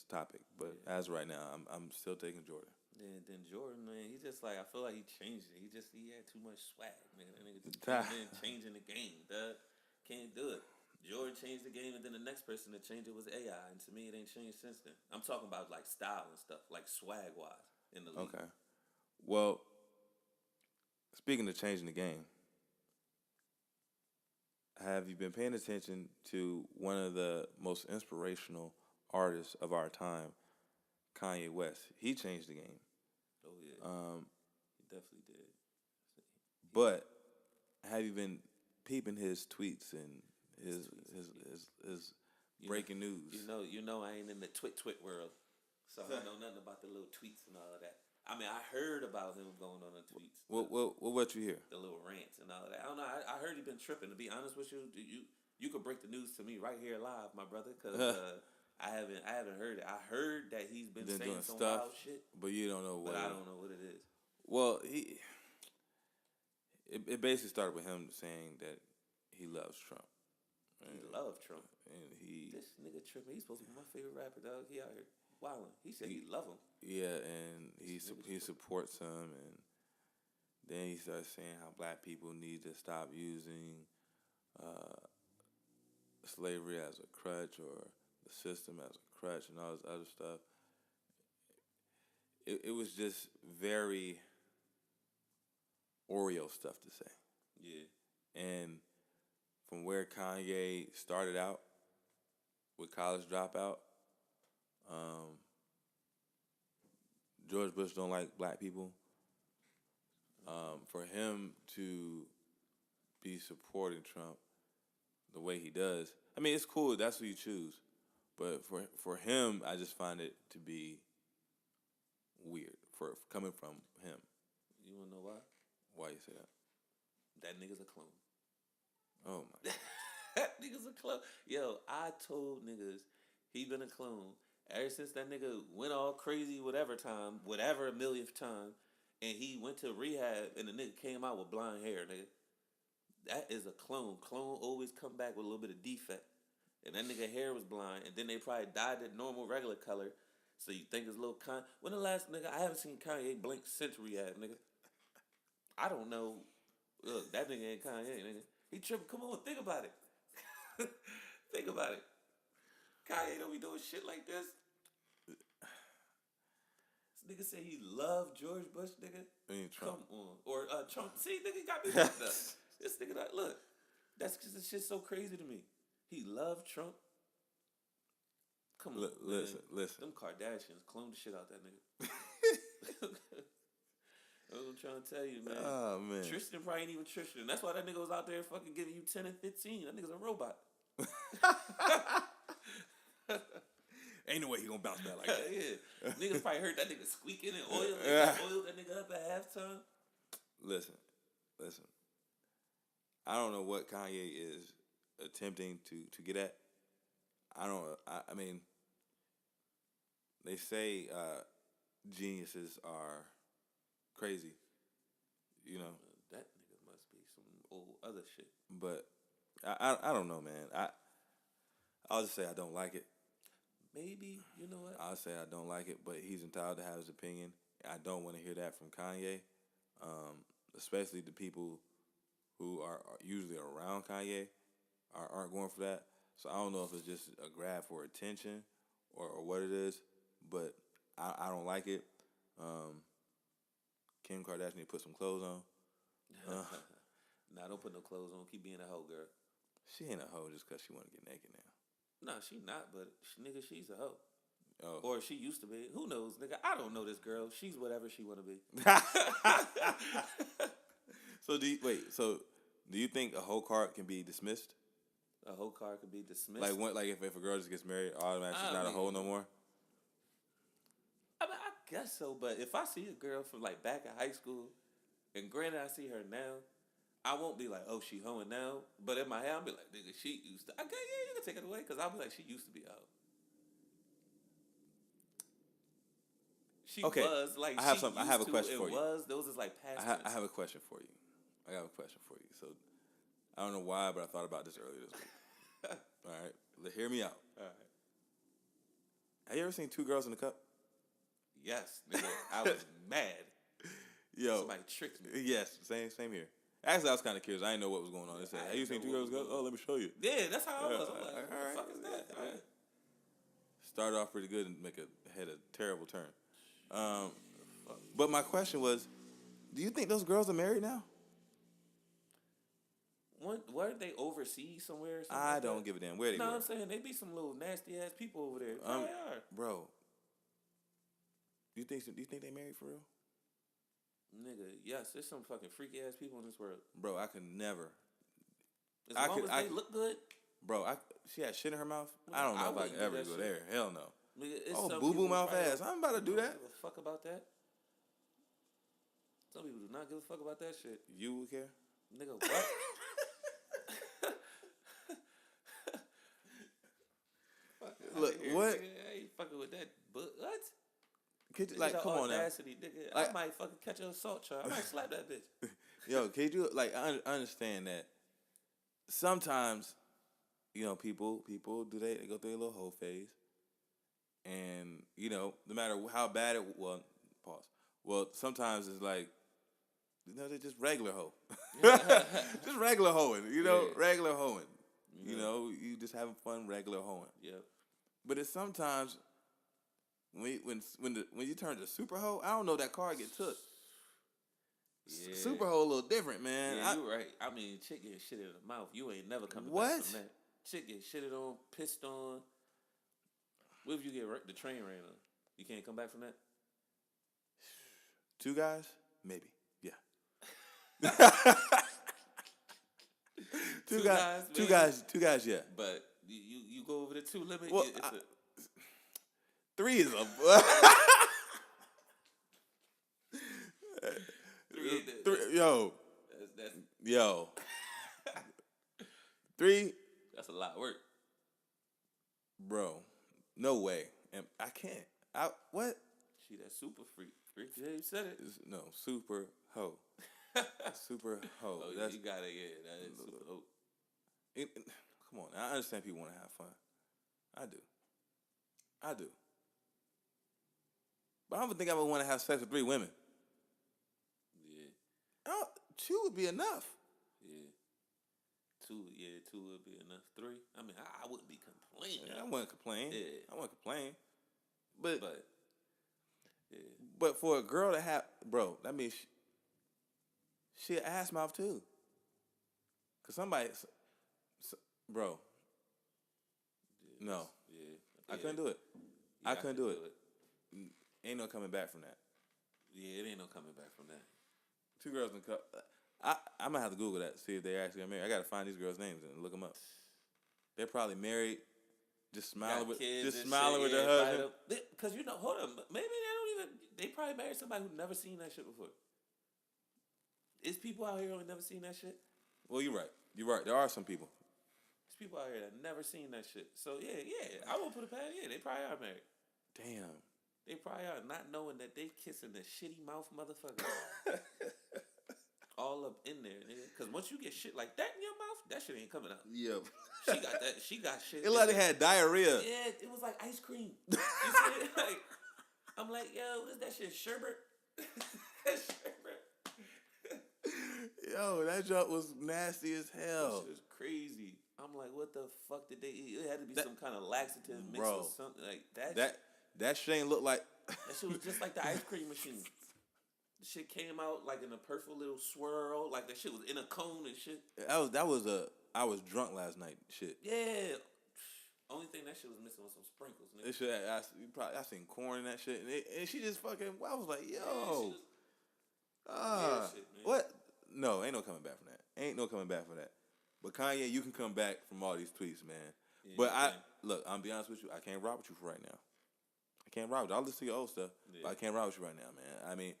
topic. But as of right now, I'm still taking Jordan. Yeah, then Jordan, man, he just like, I feel like he changed it. He had too much swag, man. That nigga just came in changing the game, dog. Can't do it. Jordan changed the game, and then the next person to change it was AI, and to me, it ain't changed since then. I'm talking about like style and stuff, like swag wise in the league. Okay. Well, speaking of changing the game, have you been paying attention to one of the most inspirational artists of our time, Kanye West? He changed the game. Oh yeah. He definitely did. But have you been peeping his tweets and his breaking news? You know, I ain't in the twit world, so I don't know nothing about the little tweets and all of that. I mean, I heard about him going on the tweets. What you hear? The little rants and all of that. I don't know. I heard he been tripping. To be honest with you, you could break the news to me right here live, my brother, because I haven't heard it. I heard that he's been saying some wild shit, but you don't know what. But I don't know what it is. Well, it basically started with him saying that he loves Trump. He loves Trump, and this nigga tripping. He's supposed to be my favorite rapper, dog. He out here wilding. He said he love him. Yeah, and he supports him, and then he starts saying how black people need to stop using slavery as a crutch or the system as a crutch and all this other stuff. It was just very Oreo stuff to say. Yeah. And from where Kanye started out with College Dropout, George Bush don't like black people. For him to be supporting Trump the way he does, I mean, it's cool. That's who you choose. But for him, I just find it to be weird for coming from him. You wanna know why? Why you say that? That nigga's a clone. Oh my. That nigga's a clone. Yo, I told niggas he been a clone ever since that nigga went all crazy whatever millionth time, and he went to rehab, and the nigga came out with blonde hair, nigga. That is a clone. Clone always come back with a little bit of defect. And that nigga hair was blonde, and then they probably dyed it normal, regular color, so you think it's a little When the last nigga, I haven't seen Kanye blink since rehab, nigga. I don't know. Look, that nigga ain't Kanye, nigga. He tripping. Come on, think about it. Think about it. Kanye don't be doing shit like this. This nigga say he loved George Bush, nigga. Trump. Come on. Or Trump. See, nigga got me fucked up. This nigga, look. That's because this shit's so crazy to me. He loved Trump. Come on, listen. Them Kardashians cloned the shit out that nigga. That's what I'm trying to tell you, man. Oh, man. Tristan probably ain't even Tristan. That's why that nigga was out there fucking giving you 10 and 15. That nigga's a robot. Ain't no way he gonna bounce back like that. Yeah. Niggas probably heard that nigga squeaking and oiled that nigga up at halftime. Listen. I don't know what Kanye is attempting to get at. I mean, they say geniuses are crazy, you know. That nigga must be some old other shit. But I don't know, man. I'll just say I don't like it. Maybe, you know what? I'll say I don't like it, but he's entitled to have his opinion. I don't want to hear that from Kanye. especially the people who are usually around Kanye aren't going for that. So I don't know if it's just a grab for attention or what it is, but I don't like it. Kim Kardashian need to put some clothes on. Nah, don't put no clothes on. Keep being a hoe, girl. She ain't a hoe just because she want to get naked now. No, she not, but nigga, she's a hoe. Oh. Or she used to be. Who knows, nigga? I don't know this girl. She's whatever she want to be. So do you think a hoe card can be dismissed? A hoe card could be dismissed. Like if a girl just gets married, automatically she's not a hoe no more. I mean, I guess so. But if I see a girl from like back in high school, and granted I see her now, I won't be like, oh, she hoeing now. But in my head, I'll be like, nigga, she used to. Okay, yeah, you can take it away, because I'll be like, she used to be a hoe. She was like. I have a question for you. Those is like past. I have a question for you. I got a question for you. So I don't know why, but I thought about this earlier this week. All right, hear me out. All right. Have you ever seen Two Girls in a Cup? Yes, nigga. I was mad. Yo, somebody tricked me. Yes, same here. Actually, I was kind of curious. I didn't know what was going on. They said, "Have you seen Two Girls in a Cup?" Oh, let me show you. Yeah, that's how I was. I'm like, what the fuck is that? All right. Started off pretty good and had a terrible turn. But my question was, do you think those girls are married now? Weren't they overseas somewhere? Or I don't give a damn where they were. No, I'm saying they be some little nasty ass people over there. They are, bro. Do you think they married for real? Nigga, yes. There's some fucking freaky ass people in this world. Bro, I could never. As long as they look good. Bro, she had shit in her mouth. I don't know if I can ever go there. Hell no. Nigga, boo boo mouth ass. I'm about to do that. Give a fuck about that. Some people do not give a fuck about that shit. You would care? Nigga, what? Look, what? Nigga, I ain't fucking with that. But what? Could you, like, come on now. Nigga. Like, I might fucking catch an assault charge. I might slap that bitch. Yo, could you, like, I understand that sometimes, you know, people they go through a little hoe phase. And, you know, no matter how bad it, well, sometimes it's like, you know, they're just regular hoe. Just regular hoeing, you know, regular hoeing. You know, you just having fun, regular hoeing. Yep. But it's sometimes when you turn to super hoe, I don't know, that card get took. Yeah. Super hoe a little different, man. Yeah, you're right. I mean, chick get shit in the mouth. You ain't never coming back from that. Chick get shitted on, pissed on. What if you get the train ran on? You can't come back from that? Two guys? Maybe. Yeah. Two guys, yeah. But you go over the 2 limit. Well, 3 is a. 3, yo. Yo. 3. That's a lot of work, bro. No way. And I can't. What? She that super freak. You said it. No, super hoe. Super hoe. Oh, you got it. Yeah, that is super hoe. Come on, I understand people want to have fun. I do. But I don't think I would want to have sex with 3 women. Yeah. 2 would be enough. Yeah. 2 would be enough. 3. I mean, I wouldn't be complaining. Yeah, I wouldn't complain. Yeah. I wouldn't complain. But yeah. But for a girl to have, bro, that means she an ass mouth too. Cause somebody, bro. Yeah, no. Yeah. I couldn't do it. Yeah, I couldn't do it. Ain't no coming back from that. Yeah, it ain't no coming back from that. 2 girls in a cup. I'm gonna have to Google that, see if they actually are married. I gotta find these girls' names and look them up. They're probably married, just smiling with their husband. Because you know, hold on, maybe they probably married somebody who never seen that shit before. Is people out here who never seen that shit? Well, you're right. There are some people. There's people out here that never seen that shit. So yeah, I won't put it past. Yeah, they probably are married. Damn. They probably are, not knowing that they kissing the shitty mouth motherfucker. All up in there, nigga. Because once you get shit like that in your mouth, that shit ain't coming out. Yep. She got shit. It like they had diarrhea. Yeah, it was like ice cream. You see it? Like, I'm like, yo, what is that shit? Sherbet? Sherbet. Yo, that junk was nasty as That hell. shit was crazy. I'm like, what the fuck did they eat? It had to be That- some kind of laxative mixed Bro, with something like that. that shit ain't look like. That shit was just like the ice cream machine. The shit came out like in a perfect little swirl, like that shit was in a cone and shit. I was drunk last night. Shit. Yeah. Only thing that shit was missing was some sprinkles, nigga. This shit, I seen corn and that shit, and she just fucking. I was like, yo, shit, man. what? No, ain't no coming back from that. Ain't no coming back from that. But Kanye, you can come back from all these tweets, man. Yeah, but look, I'm be honest with you, I can't rock with you for right now. I can't rock with you. I'll listen to your old stuff, but I can't rock with you right now, man. I mean,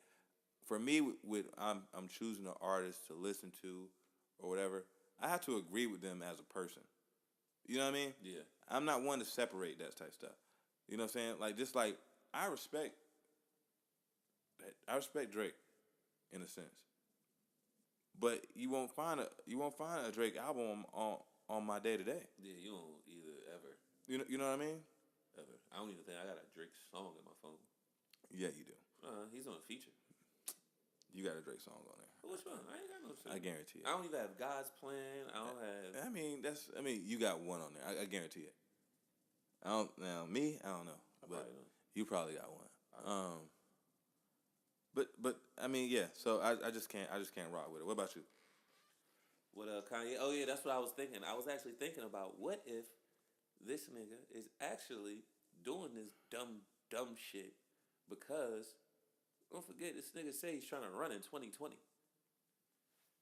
for me, I'm choosing an artist to listen to or whatever. I have to agree with them as a person. You know what I mean? Yeah. I'm not one to separate that type of stuff. You know what I'm saying? Like, just like I respect Drake in a sense, but you won't find a Drake album on my day to day. Yeah, you don't either ever. You know what I mean? Ever. I don't even think I got a Drake song in my phone. Yeah, you do. He's on a feature. You got a Drake song on there. Which one? I ain't got no shit. I guarantee it. I don't even have God's Plan. I don't have. I mean, you got one on there. I guarantee it. I don't know. Me, I don't know. But you probably got one. But I mean, yeah. So I just can't rock with it. What about you? What Kanye? Oh yeah, that's what I was thinking. I was actually thinking about what if this nigga is actually doing this dumb shit because don't forget this nigga say he's trying to run in 2020.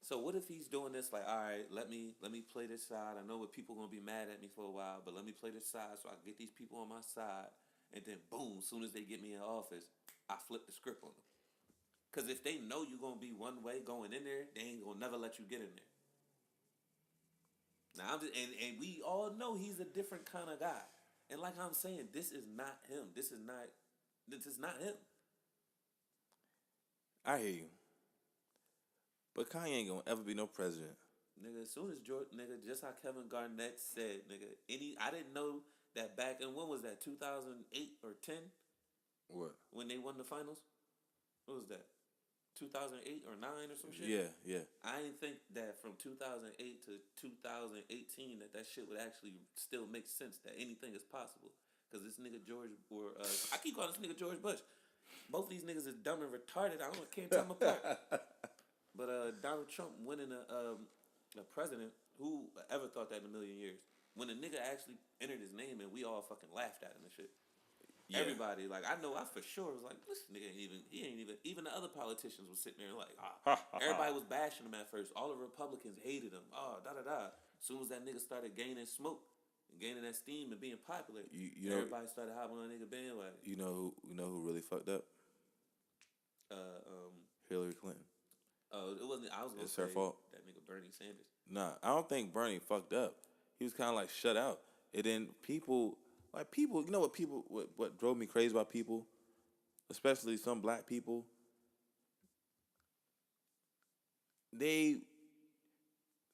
So what if he's doing this like, all right, let me play this side. I know what people gonna be mad at me for a while, but let me play this side so I can get these people on my side, and then boom, as soon as they get me in office, I flip the script on them. Cause if they know you gonna be one way going in there, they ain't gonna never let you get in there. Now I'm just, and we all know he's a different kind of guy, and like I'm saying, this is not him. This is not him. I hear you. But Kanye ain't gonna ever be no president. Nigga, as soon as just how Kevin Garnett said, nigga, I didn't know that back in, when was that, 2008 or 10? What? When they won the finals? What was that? 2008 or 9 or some shit? Yeah. I didn't think that from 2008 to 2018 that shit would actually still make sense, that anything is possible. Because this nigga I keep calling this nigga George Bush. Both these niggas is dumb and retarded. I can't tell them apart. But Donald Trump winning a president, who ever thought that in a million years? When a nigga actually entered his name and we all fucking laughed at him and shit. Yeah. Everybody, like, I know I for sure was like, this nigga he ain't even the other politicians was sitting there like, everybody was bashing him at first. All the Republicans hated him. As soon as that nigga started gaining smoke and gaining that steam and being popular, everybody started hopping on that nigga bandwagon. You know who really fucked up? Hillary Clinton. Oh, it wasn't. I was gonna say her fault. That nigga Bernie Sanders. Nah, I don't think Bernie fucked up. He was kind of like shut out. And then people, you know what drove me crazy about people, especially some black people. They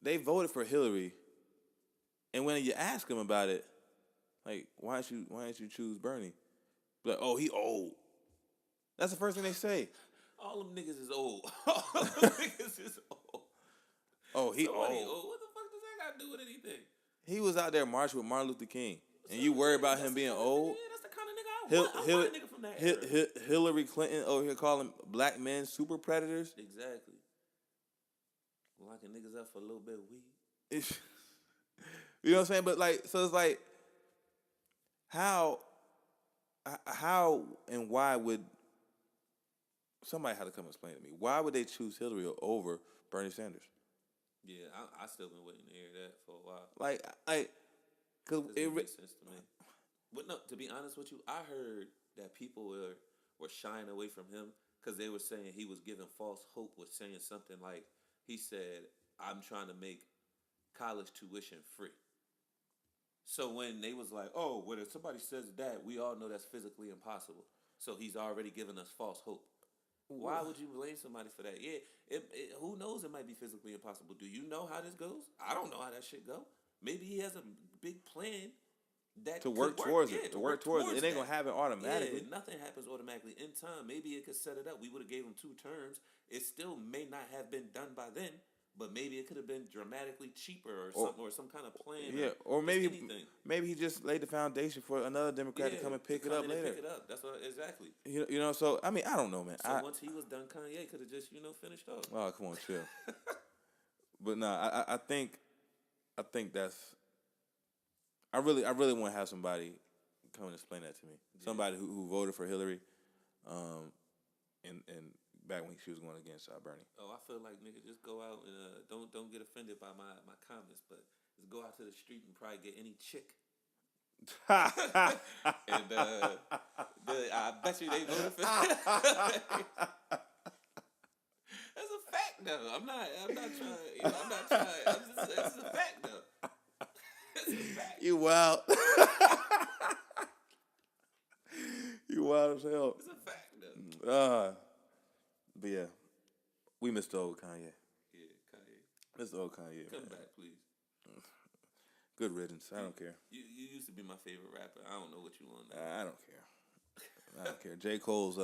voted for Hillary, and when you ask them about it, like, why didn't you choose Bernie? Like, oh, he old. That's the first thing they say. All them niggas is old. All them niggas is old. Oh, he old. What the fuck does that got to do with anything? He was out there marching with Martin Luther King, and you worry about him being old? Yeah, that's the kind of nigga I want. I want a nigga from that era. Hillary Clinton over here calling black men super predators. Exactly. Locking niggas up for a little bit of weed. You know what I'm saying? But so it's like, how and why would somebody have to come explain to me why would they choose Hillary over Bernie Sanders? Yeah, I still been waiting to hear that for a while. Cause it makes sense to me. But no, to be honest with you, I heard that people were shying away from him because they were saying he was giving false hope, was saying something like, he said, I'm trying to make college tuition free. So when they was like, oh, well, if somebody says that, we all know that's physically impossible. So he's already given us false hope. Why would you blame somebody for that? Yeah, who knows? It might be physically impossible. Do you know how this goes? I don't know how that shit go. Maybe he has a big plan that to work towards it. To work towards it. It ain't gonna happen automatically. Yeah, nothing happens automatically. In time, maybe it could set it up. We would have gave him 2 terms. It still may not have been done by then, But maybe it could have been dramatically cheaper or something, or some kind of plan. Yeah, or maybe anything. Maybe he just laid the foundation for another Democrat to come and pick it up later. Pick it up. That's what exactly. You know. So I mean, I don't know, man. So once he was done, Kanye could have just finished off. Oh, come on, chill. But no, I think that's. I really want to have somebody come and explain that to me. Yeah. Somebody who voted for Hillary, and back when she was going against Bernie. Oh, I feel like nigga, just go out and don't get offended by my comments, but just go out to the street and probably get any chick. And I bet you they voted for. That's a fact, though. I'm not trying. I'm not trying. It's a fact, though. It's a fact. You wild. You wild as hell. It's a fact, though. But yeah, we missed the old Kanye. Yeah, Kanye. Missed the old Kanye. Come back, please. Good riddance. I don't care. You used to be my favorite rapper. I don't know what you want now. I don't care. I don't care. J. Cole's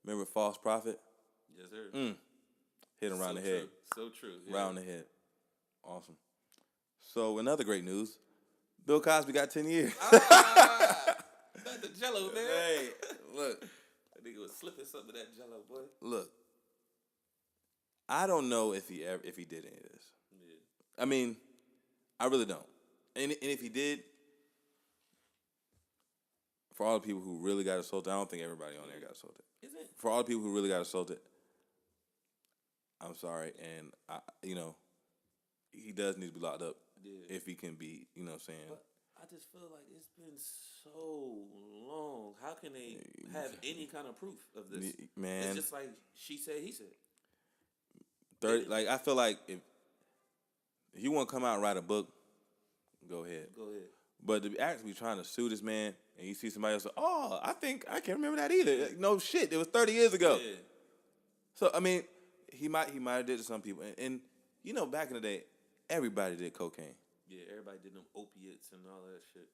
remember False Prophet? Yes, sir. Hit him around the head. So true. Yeah. Round the head. Awesome. So another great news. Bill Cosby got 10 years. Not the Jello, man. Hey, look. That nigga was slipping some of that Jello, boy. Look. I don't know if he did any of this. Yeah. I mean, I really don't. And if he did, for all the people who really got assaulted, I don't think everybody on there got assaulted. Is it? For all the people who really got assaulted, I'm sorry, and he does need to be locked up if he can be, what I'm saying. But I just feel like it's been so long. How can they have any kind of proof of this? Man, it's just like she said, he said. 30. Like I feel like if you want to come out and write a book, go ahead. Go ahead. But to actually trying to sue this man, and you see somebody else, I can't remember that either. No shit, it was 30 years ago. Yeah. So I mean, he might have did it to some people, and back in the day, everybody did cocaine. Yeah, everybody did them opiates and all that shit.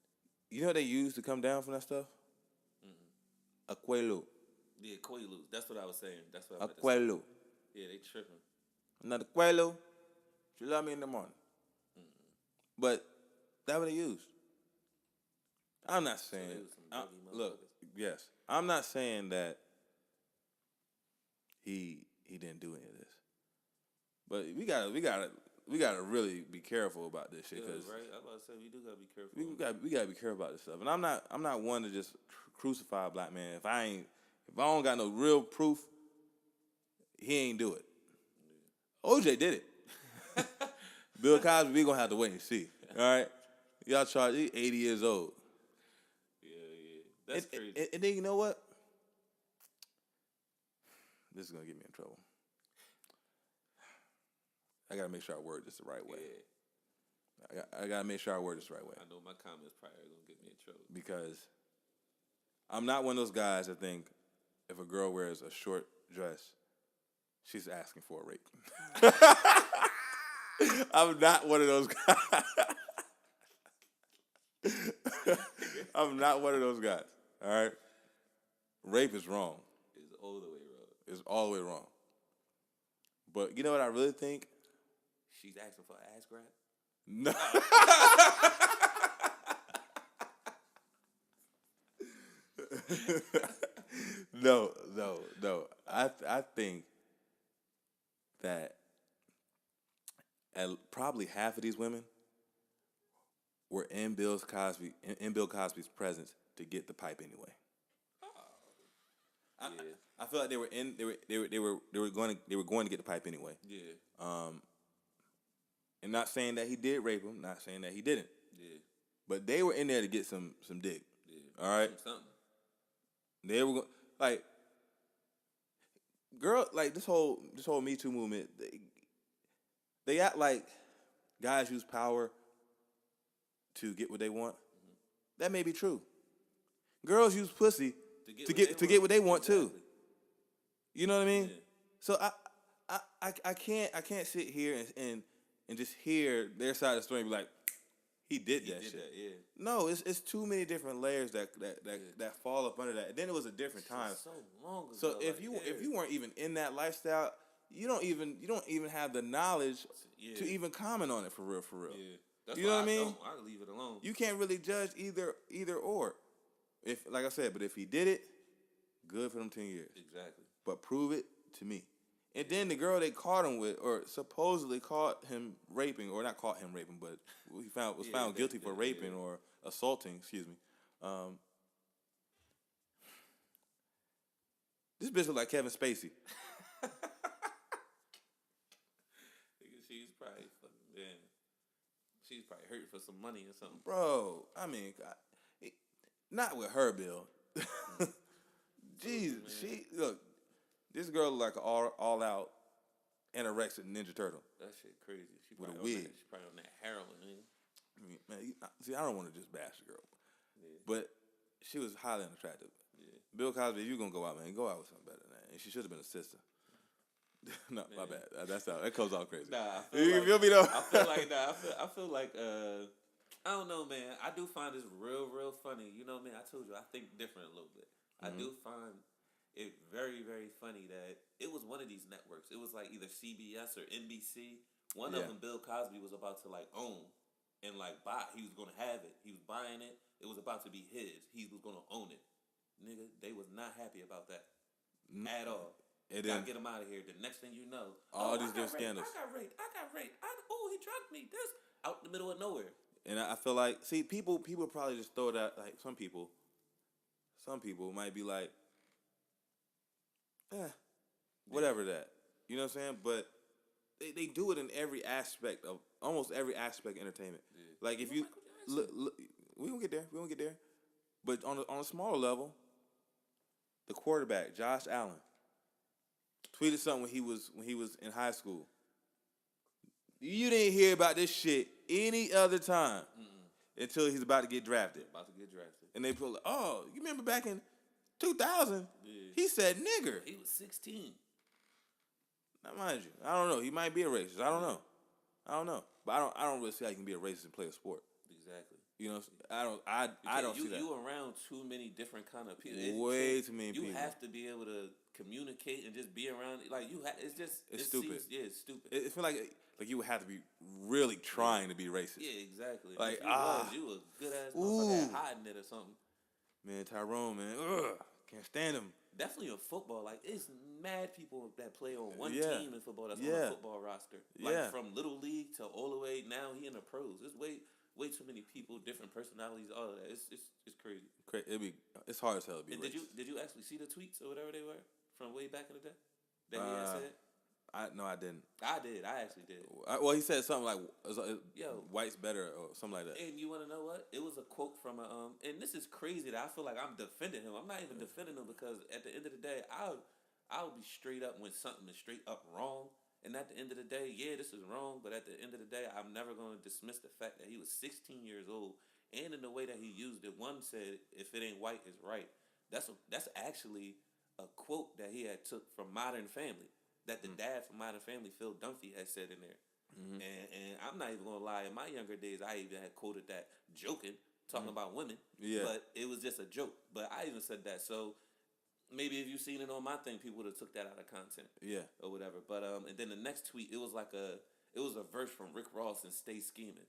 You know what they used to come down from that stuff? Aquelu. Yeah, Quaaludes. That's what I was saying. That's what I was Aquelu. Yeah, they tripping. Another Aquelu. You love me in the morning. But that's what they used. I'm not saying. Look, yes, I'm not saying that he didn't do any of this. But we gotta really be careful about this shit. Cause right. I was about to say we do gotta be careful. We gotta be careful about this stuff. And I'm not one to just crucify a black man. If I don't got no real proof, he ain't do it. OJ did it. Bill Cosby, we gonna have to wait and see. All right, y'all charge. He's 80 years old. Yeah, that's crazy. And then you know what? This is gonna get me in trouble. I gotta make sure I word this the right way. Yeah. I gotta make sure I word this the right way. I know my comments probably are gonna get me in trouble because I'm not one of those guys that think if a girl wears a short dress, she's asking for a rape. I'm not one of those guys. I'm not one of those guys. All right? Rape is wrong. It's all the way wrong. It's all the way wrong. But you know what I really think? She's asking for an ass grab? No. No. I think that probably half of these women were in Bill Cosby's presence to get the pipe anyway. Yeah. I feel like they were going to get the pipe anyway. Yeah. And not saying that he did rape him, not saying that he didn't. Yeah. But they were in there to get some dick. Yeah. All right. Something. They were this whole Me Too movement. They act like guys use power to get what they want. Mm-hmm. That may be true. Girls use pussy to get what they want too. You know what I mean? Yeah. So I can't sit here and just hear their side of the story and be like, he did that shit. Yeah. No, it's too many different layers that fall up under that. And then it was a different time. So long ago. So if you weren't even in that lifestyle, you don't even have the knowledge to even comment on it for real. Yeah, that's you know what I mean? I leave it alone. You can't really judge either or. If like I said, but if he did it, good for them 10 years. Exactly. But prove it to me. And then the girl they caught him with, or supposedly caught him raping, or not caught him raping, but he was found guilty for raping or assaulting. Excuse me. This bitch look like Kevin Spacey. She's probably she's probably hurting for some money or something. Bro, I mean, God, not with her, Bill. Jeez, look. This girl look like an all out anorexic Ninja Turtle. That shit crazy. She with a wig. She's probably on that heroin. I mean, man, see, I don't want to just bash the girl, but she was highly unattractive. Yeah. Bill Cosby, if you gonna go out, man, go out with something better than that. And she should have been a sister. No, my bad. That comes all crazy. Nah, you feel me though? I feel like I don't know, man. I do find this real funny. You know, man. I told you I think different a little bit. Mm-hmm. I do find it very, very funny that it was one of these networks. It was like either CBS or NBC. One of them, Bill Cosby, was about to like own and like buy. He was gonna have it. He was buying it. It was about to be his. He was gonna own it. Nigga, they was not happy about that at all. Gotta get him out of here. The next thing you know, all these different scandals. I got raped. He drugged me. This out in the middle of nowhere. And I feel like, see, people probably just throw it out. Like some people might be like, whatever that. You know what I'm saying? But they do it in almost every aspect of entertainment. Yeah. Like if you look, we gonna get there. But on a smaller level, the quarterback Josh Allen tweeted something when he was in high school. You didn't hear about this shit any other time until he's about to get drafted. And they put, oh, you remember back in 2000? Yeah. He said nigger. He was 16. Now, mind you, I don't know. He might be a racist. I don't know. But I don't really see how you can be a racist and play a sport. Exactly. You know, I don't see that. You around too many different kind of people. Way too many people. You have to be able to communicate and just be around. Like it's stupid. It's stupid. It feels like you would have to be really trying to be racist. Yeah, exactly. Like you a good ass motherfucker hiding it or something. Man, Tyrone, man, can't stand him. Definitely in football, like it's mad people that play on one team in football that's on a football roster. Like from little league to all the way now he in the pros. It's way too many people, different personalities, all of that. It's crazy. It's hard as hell to be. And racist. did you actually see the tweets or whatever they were from way back in the day that he had said? No, I didn't. I did. I actually did. Well, he said something like, "Yo, white's better" or something like that. And you want to know what? It was a quote from and this is crazy that I feel like I'm defending him. I'm not even defending him because at the end of the day, I'll be straight up when something is straight up wrong. And at the end of the day, this is wrong. But at the end of the day, I'm never going to dismiss the fact that he was 16 years old, and in the way that he used it, one said, "If it ain't white, it's right." That's actually a quote that he had took from Modern Family. That the dad from Modern Family, Phil Dunphy, had said in there. Mm-hmm. And I'm not even going to lie. In my younger days, I even had quoted that joking, talking about women. Yeah. But it was just a joke. But I even said that. So maybe if you've seen it on my thing, people would have took that out of content. Yeah. Or whatever. But and then the next tweet, it was a verse from Rick Ross and Stay Scheming.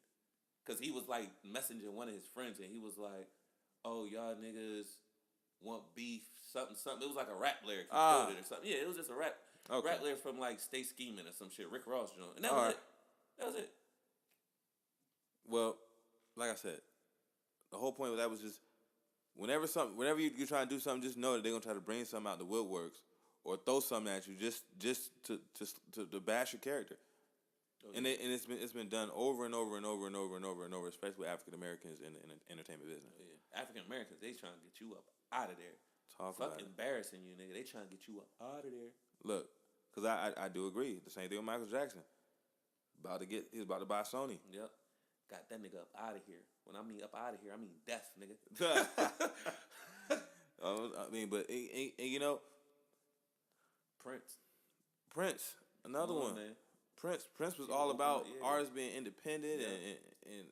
Because he was like messaging one of his friends and he was like, "Oh, y'all niggas want beef, something. It was like a rap lyric he quoted or something. Yeah, it was just a rap lyric from like Stay Scheming or some shit. Rick Ross joint. And that was it. That was it. Well, like I said, the whole point of that was just whenever you're trying to do something, just know that they're gonna try to bring something out the woodworks or throw something at you just to bash your character. Okay. And it's been done over and over, especially with African Americans in the entertainment business. Yeah. African Americans, they trying to get you up out of there. Fuck embarrassing you, nigga. They trying to get you up out of there. Look, because I do agree. The same thing with Michael Jackson. He's about to buy Sony. Yep. Got that nigga up out of here. When I mean up out of here, I mean death, nigga. I mean, but and you know, Prince, another one. Man. Prince was all about artists being independent and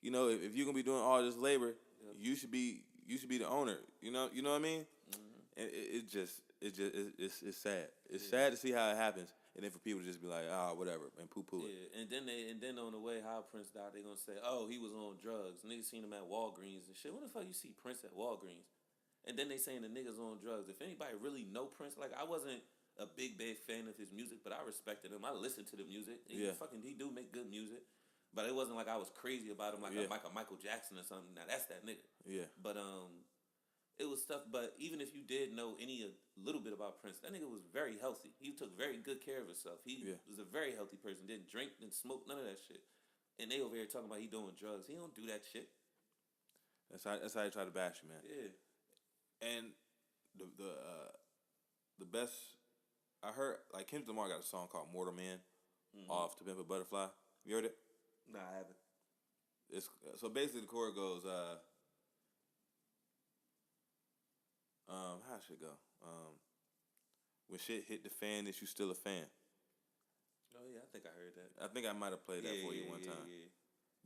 you know, if you're gonna be doing all this labor, you should be the owner. You know what I mean? Mm-hmm. And it just it's sad. It's sad to see how it happens, and then for people to just be like, whatever, and poo poo it. Yeah, and then on the way how Prince died, they gonna say, oh, he was on drugs. Niggas seen him at Walgreens and shit. What the fuck you see Prince at Walgreens? And then they saying the niggas on drugs. If anybody really know Prince, like I wasn't a big fan of his music, but I respected him. I listened to the music. He do make good music, but it wasn't like I was crazy about him like a Michael Jackson or something. Now that's that nigga. Yeah. But it was stuff. But even if you did know a little bit about Prince, that nigga was very healthy. He took very good care of himself. He was a very healthy person. Didn't drink, didn't smoke, none of that shit. And they over here talking about he doing drugs. He don't do that shit. That's how they try to bash you, man. Yeah. And the best I heard, like Kendrick Lamar got a song called "Mortal Man" off "To Pimp a Butterfly." You heard it? Nah, I haven't. It's so basically the chord goes, how should it go? When shit hit the fan, is you still a fan? Oh yeah, I think I heard that. I think I might have played that for you one time. Yeah.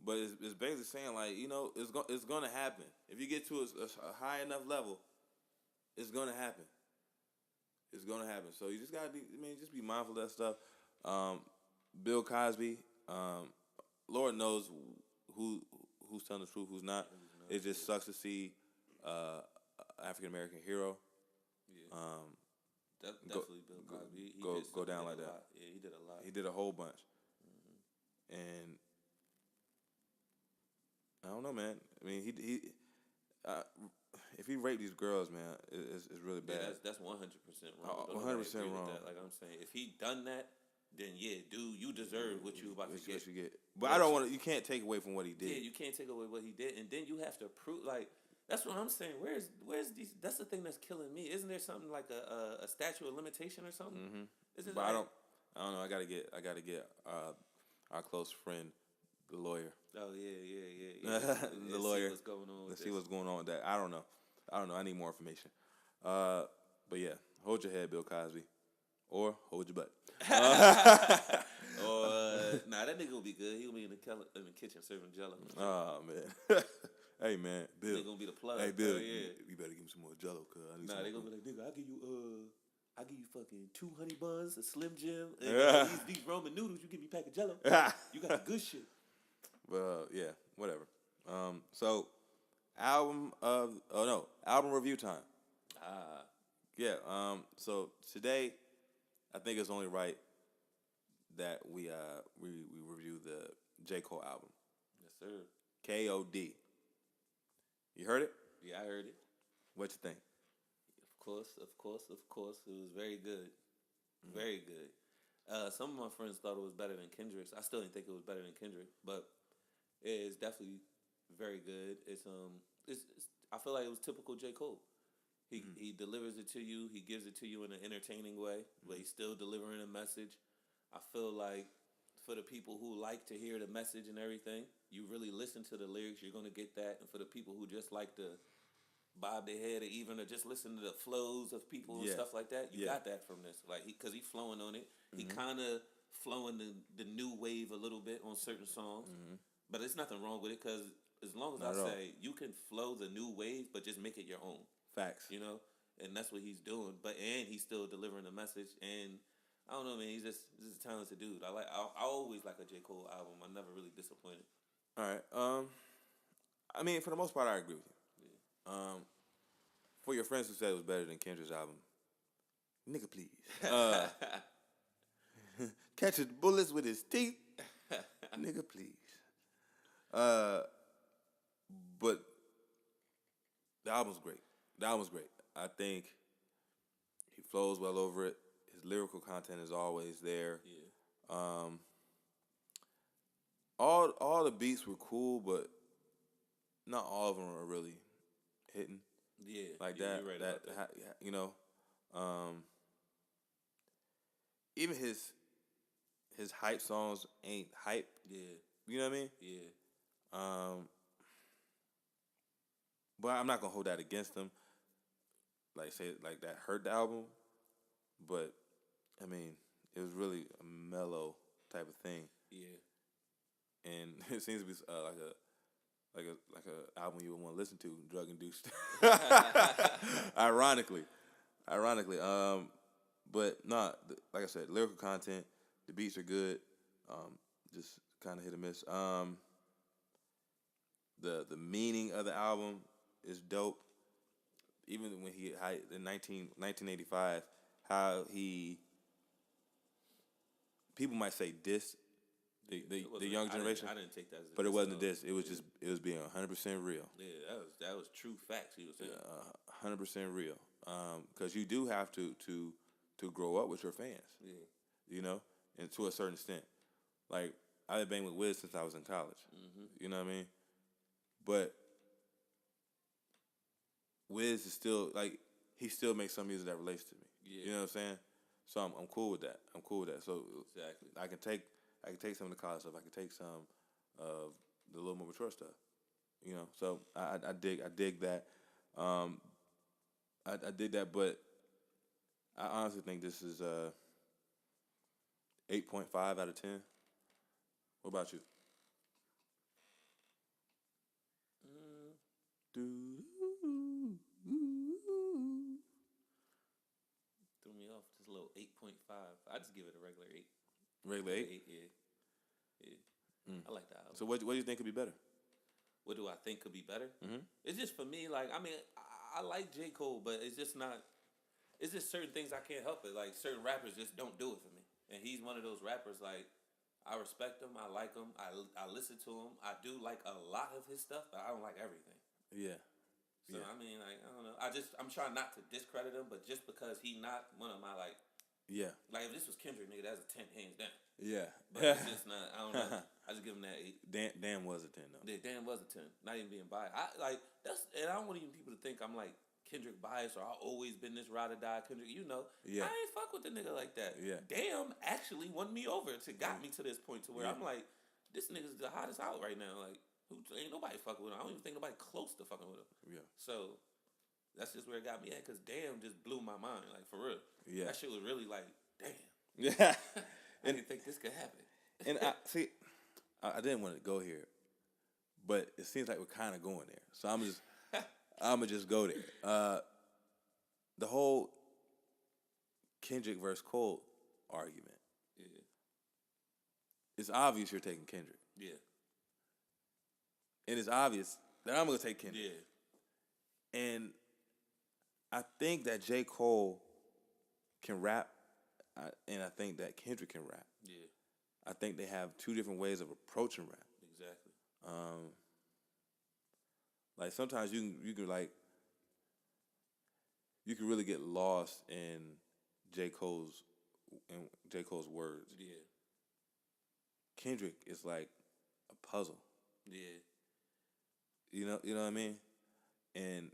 But it's basically saying like, it's gonna happen. If you get to a high enough level, it's gonna happen. It's gonna happen. So you just gotta just be mindful of that stuff. Bill Cosby, Lord knows who's telling the truth, who's not. It just sucks to see African American hero. Yeah. Definitely Bill Cosby. He go down like that. Yeah, he did a lot. He did a whole bunch. And I don't know, man. I mean, if he raped these girls, man, it's really bad. Yeah, that's 100% wrong. 100% wrong. Like I'm saying, if he done that, then yeah, dude, you deserve what you about to get. What you get. But I don't want to. You can't take away from what he did. Yeah, you can't take away what he did, and then you have to prove. Like that's what I'm saying. Where's these? That's the thing that's killing me. Isn't there something like a statute of limitation or something? Mm-hmm. But I don't know. I gotta get our close friend, the lawyer. Oh yeah. The lawyer. See what's going on. Let's see what's going on with that. I don't know. I need more information. But yeah, hold your head, Bill Cosby, or hold your butt. Nah, that nigga will be good. He'll be in the kitchen serving Jello. Oh man. Hey man, Bill. They gonna be the plug. Hey Bill, yeah. You better give me some more Jello, cuz I need Nah, some they more. gonna be like, nigga, I give you fucking 2 honey buns, a Slim Jim, and these Roman noodles. You give me a pack of Jello. You got the good shit. Well, yeah, whatever. So album review time. Yeah. So today, I think it's only right that we review the J. Cole album. Yes, sir. KOD. You heard it? Yeah, I heard it. What you think? Of course. It was very good. Very good. Some of my friends thought it was better than Kendrick's. I still didn't think it was better than Kendrick, but it is definitely very good. It's I feel like it was typical J. Cole. He delivers it to you. He gives it to you in an entertaining way, but he's still delivering a message. I feel like for the people who like to hear the message and everything, you really listen to the lyrics, you're gonna get that. And for the people who just like to bob their head or even just listen to the flows of people and stuff like that, you got that from this. Like because he's flowing on it. He kind of flowing the new wave a little bit on certain songs, but there's nothing wrong with it because as long as say you can flow the new wave, but just make it your own. Facts. And that's what he's doing. And he's still delivering a message. And I don't know, man. He's just a talented dude. I always like a J. Cole album. I'm never really disappointed. All right. I mean, for the most part, I agree with you. Yeah. For your friends who said it was better than Kendrick's album, nigga, please. Catching bullets with his teeth, nigga, please. But the album's great. I think he flows well over it. His lyrical content is always there. Yeah. All the beats were cool, but not all of them are really hitting. Yeah. Like yeah, that. You're right that, about that. Even his hype songs ain't hype. Yeah. You know what I mean? Yeah. But I'm not gonna hold that against him. Like that hurt the album, but I mean it was really a mellow type of thing. Yeah. And it seems to be like a album you would want to listen to, drug induced. Ironically, Ironically, but nah, like I said, lyrical content, the beats are good. Just kind of hit or miss. The meaning of the album is dope. Even when in 1985, how he people might say diss the young generation, I didn't take that as a but it diss wasn't a at all. diss. It was just it was being 100% real. Yeah, that was true facts he was saying. 100% real. Because you do have to grow up with your fans. Yeah. You know, and to a certain extent, like I've been with Wiz since I was in college. You know what I mean? But Wiz is still like he still makes some music that relates to me. Yeah. You know what I'm saying? So I'm cool with that. I'm cool with that. So Exactly. I can take some of the college stuff. I can take some of the little more mature stuff. You know, so I dig that. I did that, but I honestly think this is 8.5 out of 10. What about you? Mm, threw me off just a little 8.5. I just give it a regular 8. Regular 8? 8, yeah. I like that album. So what do you think could be better? What do I think could be better? Mm-hmm. It's just for me, like, I mean, I like J. Cole, but it's just not, it's just certain things I can't help it. Like, certain rappers just don't do it for me. And he's one of those rappers, like, I respect him, I like him, I listen to him. I do like a lot of his stuff, but I don't like everything. Yeah. So, I mean, like, I don't know. I'm trying not to discredit him, but just because he not one of my, like, Yeah. like, if this was Kendrick, nigga, that's a 10 hands down. Yeah. But it's just not, I don't know. I just give him that 8. Dan was a 10 though. Yeah, Dan was a 10. Not even being biased. And I don't want even people to think I'm like Kendrick biased or I've always been this ride or die Kendrick. You know, Yeah. I ain't fuck with the nigga like that. Yeah. Damn actually won me over got me to this point to where Yeah. I'm like, this nigga's the hottest out right now. Like, ain't nobody fucking with him. I don't even think nobody close to fucking with him. Yeah. So that's just where it got me at, because damn just blew my mind. Like, for real. Yeah. That shit was really like, damn. Yeah. I didn't think this could happen. And I didn't want to go here, but it seems like we're kind of going there. So I'm gonna just go there. The whole Kendrick versus Cole argument. Yeah. It's obvious you're taking Kendrick. Yeah. And it's obvious that I'm gonna take Kendrick. Yeah. And I think that J. Cole can rap, and I think that Kendrick can rap. Yeah. I think they have two different ways of approaching rap. Exactly. Like sometimes you can really get lost in J. Cole's words. Yeah. Kendrick is like a puzzle. Yeah. You know what I mean? And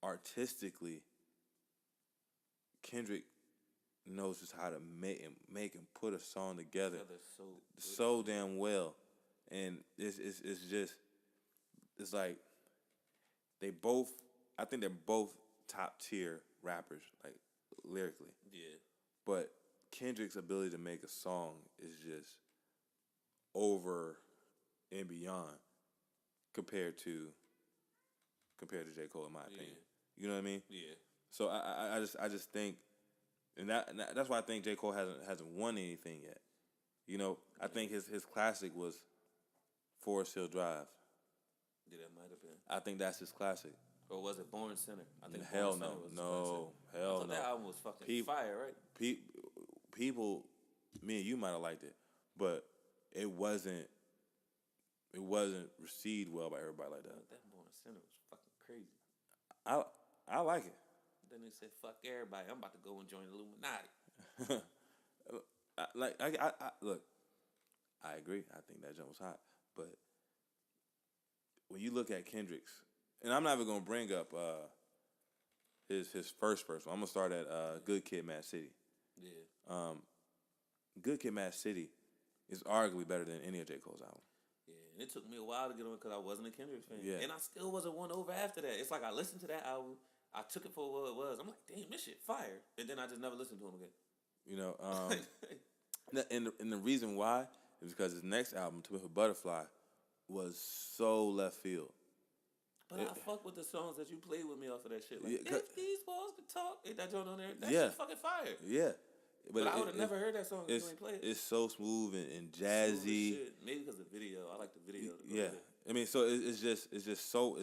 artistically, Kendrick knows just how to make and put a song together so damn well. And it's just it's like I think they're both top tier rappers, like lyrically. Yeah. But Kendrick's ability to make a song is just over and beyond compared to J. Cole, in my opinion. You know what I mean? Yeah. So I just think, and that's why I think J. Cole hasn't won anything yet. You know, I think his classic was Forest Hill Drive. Yeah, that might have been. I think that's his classic. Or was it Born Center? I think Hell Born no, Center was his no, classic. hell I thought no. that album was fucking fire, right? People, me and you might have liked it, but it wasn't received well by everybody like that. That Born Center was fucking crazy. I like it. Then they said, "Fuck everybody, I'm about to go and join the Illuminati." Look, I agree. I think that jump was hot, but when you look at Kendrick's, and I'm not even gonna bring up his first one. I'm gonna start at Good Kid, Mad City. Yeah. Good Kid, Mad City is arguably better than any of J. Cole's albums. Yeah, and it took me a while to get on because I wasn't a Kendrick fan. Yeah. And I still wasn't won over after that. It's like I listened to that album, I took it for what it was. I'm like, damn, this shit fire. And then I just never listened to him again. You know, and the reason why is because his next album, To With a Butterfly, was so left field. But I fuck with the songs that you played with me off of that shit. Like, Yeah, if these walls could talk, ain't that joint on there? That yeah, shit fucking fire. yeah. But I would have never heard that song if you ain't played it. It's so smooth and Smooth as jazzy. shit. Maybe because of the video. I like the video. To go Yeah, with it. I mean, so it's just so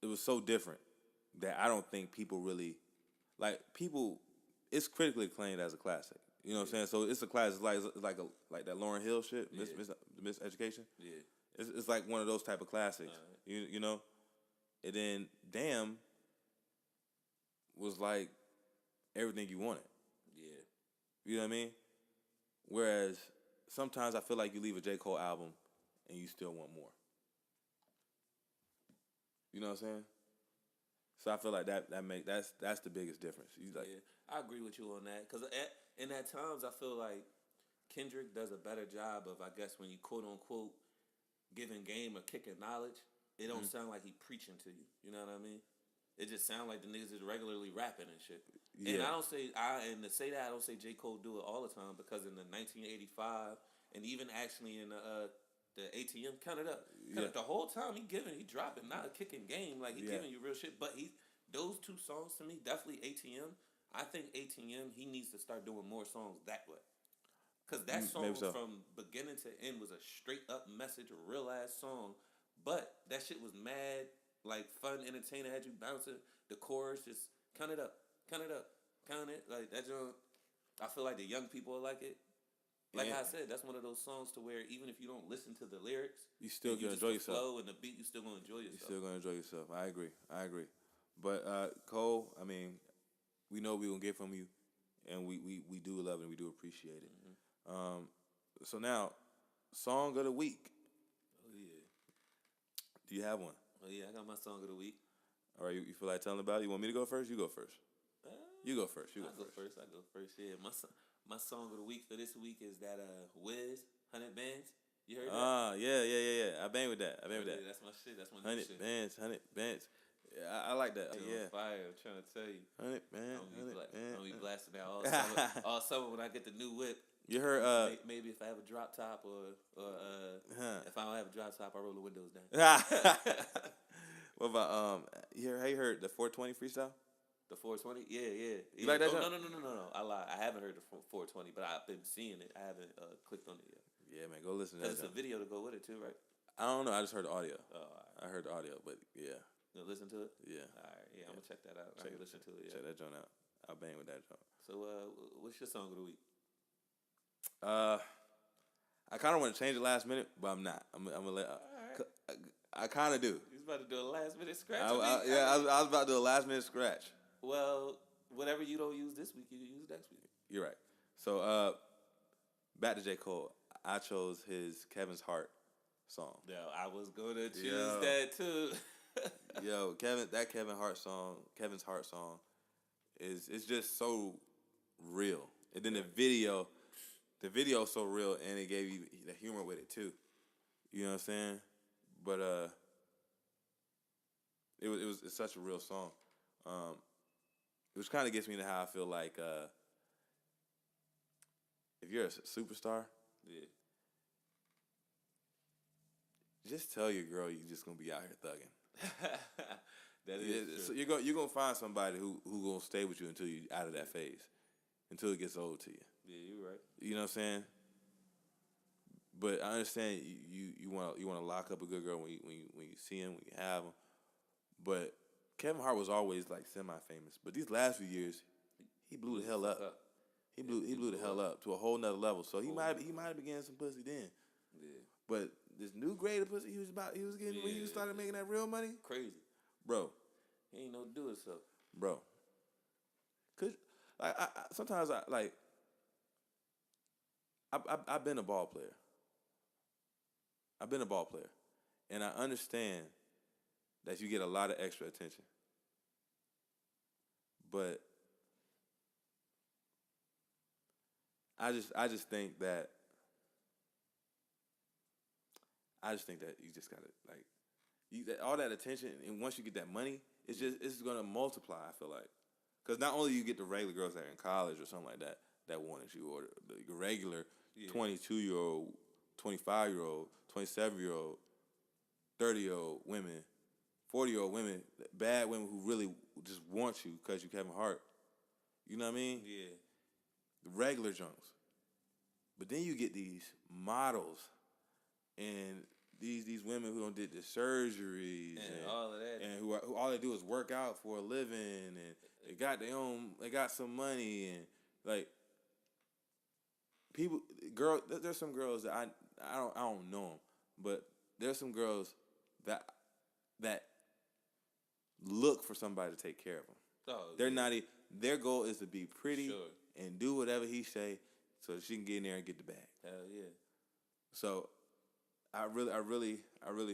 it was so different that I don't think people really like people. It's critically acclaimed as a classic. You know what I'm saying? So it's a classic, like that Lauryn Hill shit, Miss Education. Yeah. It's like one of those type of classics. Right. You know, and then Damn was like everything you wanted. Yeah. You know what I mean? Whereas sometimes I feel like you leave a J. Cole album and you still want more. You know what I'm saying? So I feel like that's the biggest difference. Like, yeah, I agree with you on that. Because in at times I feel like Kendrick does a better job of, I guess, when you quote unquote giving game or kicking knowledge, it don't sound like he preaching to you. You know what I mean? It just sounds like the niggas is regularly rapping and shit. Yeah. And I don't say to say that I don't say J. Cole do it all the time, because in the 1985 and even actually in the ATM, count it up. The whole time he dropping, not a kicking game, like he giving you real shit. But those two songs to me, definitely ATM. I think ATM, he needs to start doing more songs that way. Cause that song from beginning to end was a straight up message, a real ass song. But that shit was mad, like fun, entertaining, had you bouncing. The chorus just count it up, count it up, count it. Like that joint, I feel like the young people will like it. Like I said, that's one of those songs to where even if you don't listen to the lyrics, you still gonna enjoy yourself. Flow and the beat, you still gonna enjoy yourself. You still gonna enjoy yourself. I agree. But Cole, I mean, we know we gonna get from you, and we do love it and we do appreciate it. Mm-hmm. So now, song of the week. Oh yeah. Do you have one? Oh yeah, I got my song of the week. All right, you feel like telling about it? You want me to go first? You go first. You go first. I go first. Yeah, my song of the week for this week is that Wiz 100 Bands. You heard that? Yeah. I bang with that. That's my shit. That's my new shit. 100 bands. Yeah, I like that. Yeah. Fire. I'm trying to tell you. 100 bands. I'm gonna be blasting that all summer when I get the new whip. You heard? Maybe if I have a drop top or if I don't have a drop top, I roll the windows down. What about you heard the 420 freestyle? The 420? Yeah. You like that? No. I lied. I haven't heard the 420, but I've been seeing it. I haven't clicked on it yet. Yeah, man, go listen to that. It's a video to go with it too, right? I don't know. I just heard the audio. Oh, all right. I heard the audio, but yeah. You listen to it? Yeah. All right. Yeah, I'm gonna check that out. I can listen to it. Yeah. Check that joint out. I'll bang with that joint. So, what's your song of the week? I kind of want to change it last minute, but I'm not. I'm gonna let. I kind of do. You was about to do a last minute scratch. I was about to do a last minute scratch. Well, whatever you don't use this week, you can use next week. You're right. So, back to J. Cole. I chose his Kevin's Heart song. No, I was gonna choose that too. Yo, Kevin's Heart song is just so real. And then the video's so real, and it gave you the humor with it too. You know what I'm saying? But it's such a real song. Which kind of gets me into how I feel like if you're a superstar, just tell your girl you're just gonna be out here thugging. That is true. So you're gonna find somebody who gonna stay with you until you out of that phase, until it gets old to you. Yeah, you're right. You know what I'm saying? But I understand you want to lock up a good girl when you see him, when you have him. But Kevin Hart was always like semi-famous, but these last few years, he blew the hell up. He blew the hell up to a whole nother level. So he might have began some pussy then. Yeah. But this new grade of pussy he was getting when he started making that real money. Crazy, bro. He ain't no do it so, bro. Cause like sometimes I've been a ball player. And I understand that you get a lot of extra attention. But I just think that you just gotta all that attention, and once you get that money, it's gonna multiply. I feel like, because not only you get the regular girls that are in college or something like that wanted you, or the regular 22-year-old, 25-year-old, 27-year-old, 30-year-old women 40-year-old women, bad women who really just want you because you Kevin Hart. You know what I mean? Yeah. The regular junks. But then you get these models and these women who don't did the surgeries and all of that, and who all they do is work out for a living, and they got some money, and like there's some girls that I don't know them, but there's some girls that look for somebody to take care of them. Oh, They're yeah. not. Their goal is to be pretty Sure. and do whatever he say, so she can get in there and get the bag. Hell yeah. So, I really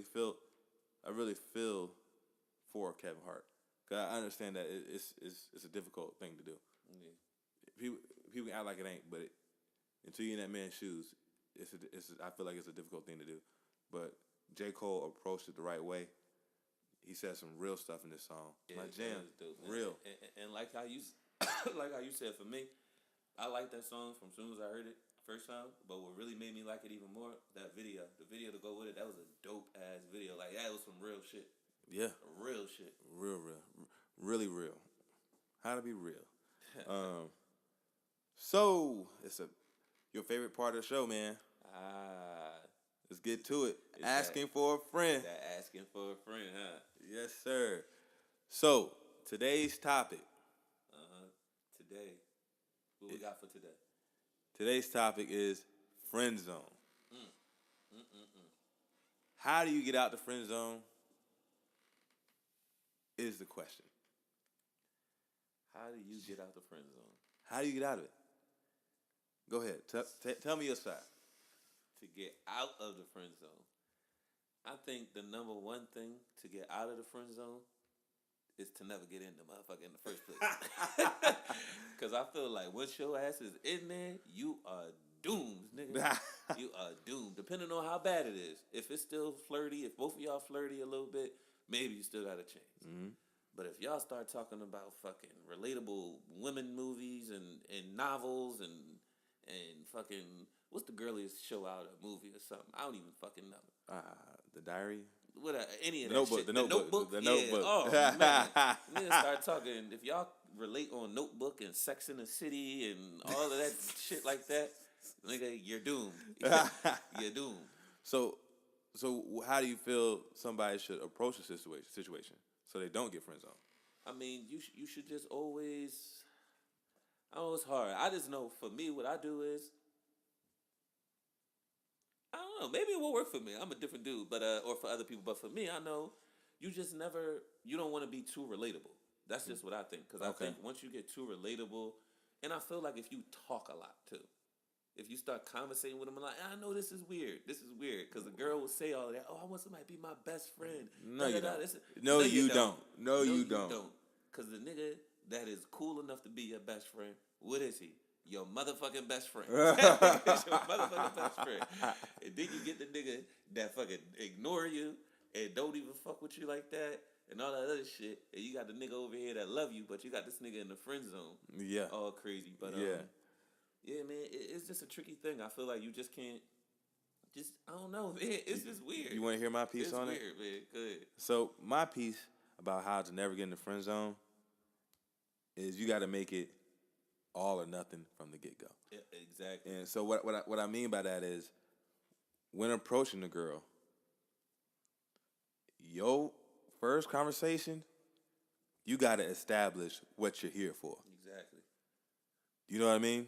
feel for Kevin Hart, because I understand that it's a difficult thing to do. Yeah. People can act like it ain't, but until you're in that man's shoes, I feel like it's a difficult thing to do. But J. Cole approached it the right way. He said some real stuff in this song. Yeah, My jam, dope, real. And like how you like how you said, for me, I like that song from as soon as I heard it first time. But what really made me like it even more, the video to go with it. That was a dope ass video. Like that was some real shit. Yeah, Real shit. real, really real. How to be real. So it's your favorite part of the show, man. Let's get to it. Asking for a friend. That asking for a friend, huh? Yes, sir. So today's topic. Today, what we got for today? Today's topic is friend zone. How do you get out the friend zone? Is the question. How do you get out the friend zone? How do you get out of it? Go ahead. Tell me your side. To get out of the friend zone, I think the number one thing to get out of the friend zone is to never get in the motherfucker in the first place. Because I feel like once your ass is in there, you are doomed, nigga. You are doomed. Depending on how bad it is. If it's still flirty, if both of y'all flirty a little bit, maybe you still got a chance. Mm-hmm. But if y'all start talking about fucking relatable women movies and novels and fucking, what's the girliest show out of a movie or something? I don't even fucking know. The Diary. What any of The that Notebook. shit? The Notebook. The Notebook. Oh man, niggas start talking. If y'all relate on Notebook and Sex in the City and all of that shit like that, nigga, you're doomed. You're doomed. So how do you feel somebody should approach a situation so they don't get friend zone? I mean, you should just always. I know it's hard. I just know for me, what I do is, I don't know. Maybe it will work for me. I'm a different dude, but or for other people. But for me, I know you just never. You don't want to be too relatable. That's just what I think. Because I think once you get too relatable, and I feel like if you talk a lot too, if you start conversating with them, like, I know this is weird. This is weird. Because the girl will say all of that. Oh, I want somebody to be my best friend. No, you don't. No, you don't. No, you don't. Because the nigga that is cool enough to be your best friend, what is he? Your motherfucking best friend. Your motherfucking best friend. And then you get the nigga that fucking ignore you and don't even fuck with you like that and all that other shit. And you got the nigga over here that love you, but you got this nigga in the friend zone. Yeah. All crazy. But yeah, man, it's just a tricky thing. I feel like you just can't. I don't know, man. It's just weird. You want to hear my piece on it? It's weird, man. Good. So my piece about how to never get in the friend zone is you got to make it all or nothing from the get go. Yeah, exactly. And so what I mean by that is, when approaching a girl, your first conversation, you got to establish what you're here for. Exactly. You know what I mean?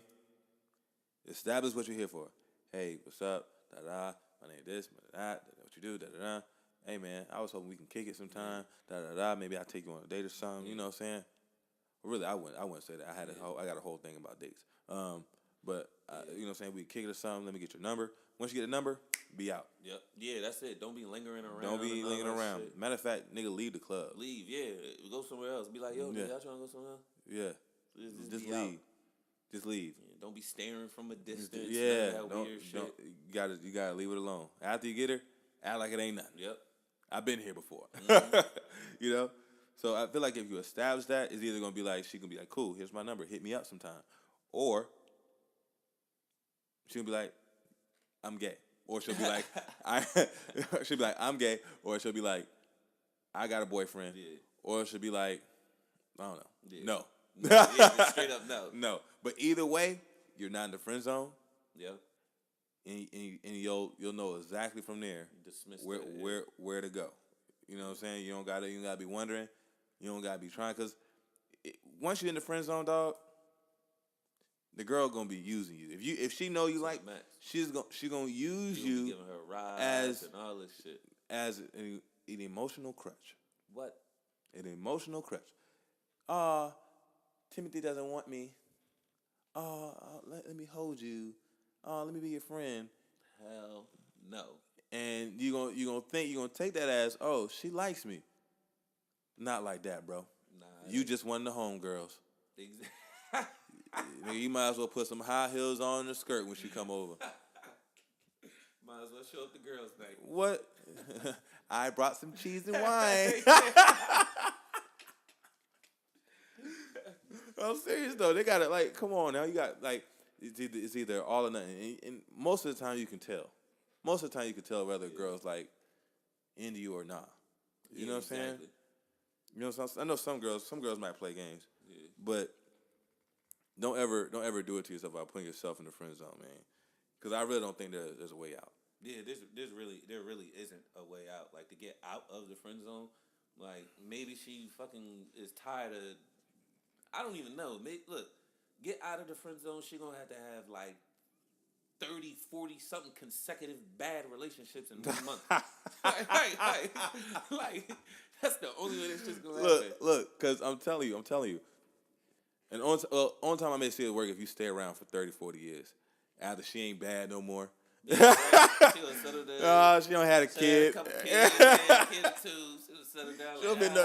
Establish what you're here for. Hey, what's up? Da da. My name is this. My that. What you do? Da da da. Hey man, I was hoping we can kick it sometime. Da da da. Maybe I'll take you on a date or something. You know what I'm saying? Really, I wouldn't say that. I got a whole thing about dates. But you know what I'm saying? We kick it or something. Let me get your number. Once you get a number, be out. Yep. Yeah, that's it. Don't be lingering around. Don't be lingering around. Shit. Matter of fact, nigga, leave the club. Leave. Yeah, go somewhere else. Be like, yo, nigga, y'all trying to go somewhere else? Yeah. Just leave. Out. Just leave. Yeah, don't be staring from a distance. Yeah. That weird shit. You gotta leave it alone. After you get her, act like it ain't nothing. Yep. I've been here before. Mm-hmm. You know? So I feel like if you establish that, it's either gonna be like, she gonna be like, cool, here's my number, hit me up sometime. Or she'll be like, I'm gay. Or she'll be like, I'm gay. Or she'll be like, I got a boyfriend. Yeah. Or it should be like, I don't know. Yeah. No. No, yeah, just straight up no. No. But either way, you're not in the friend zone. Yep. And you'll know exactly from there Dismiss where to go. You know what I'm saying? You don't gotta be wondering. You don't gotta be trying, because once you're in the friend zone, dog, the girl gonna be using you. If she know you like, she gonna use you giving her rides as and all this shit as an emotional crutch. What? An emotional crutch. Timothy doesn't want me. Let me hold you. Let me be your friend. Hell no. And you gonna take that as, oh, she likes me. Not like that, bro. Nah. You just one of the homegirls. Exactly. You might as well put some high heels on the skirt when she come over. Might as well show up the girls' night. What? I brought some cheese and wine. I'm serious though. They got it. Like, come on now. You got like it's either all or nothing. And most of the time you can tell. Most of the time you can tell whether a girl's like into you or not. You know what I'm saying? You know, I know some girls might play games, but don't ever do it to yourself by putting yourself in the friend zone, man. Because I really don't think there's a way out. Yeah, there really isn't a way out. Like, to get out of the friend zone, like, maybe she fucking is tired of, I don't even know. Look, get out of the friend zone, she gonna have to have like 30, 40 something consecutive bad relationships in 1 month. like, that's the only way this shit's gonna happen. Look, because I'm telling you. And on time I may see it work if you stay around for 30, 40 years. After she ain't bad no more. Yeah, she don't have a kid. A couple kids, kid or two. She'll settle down.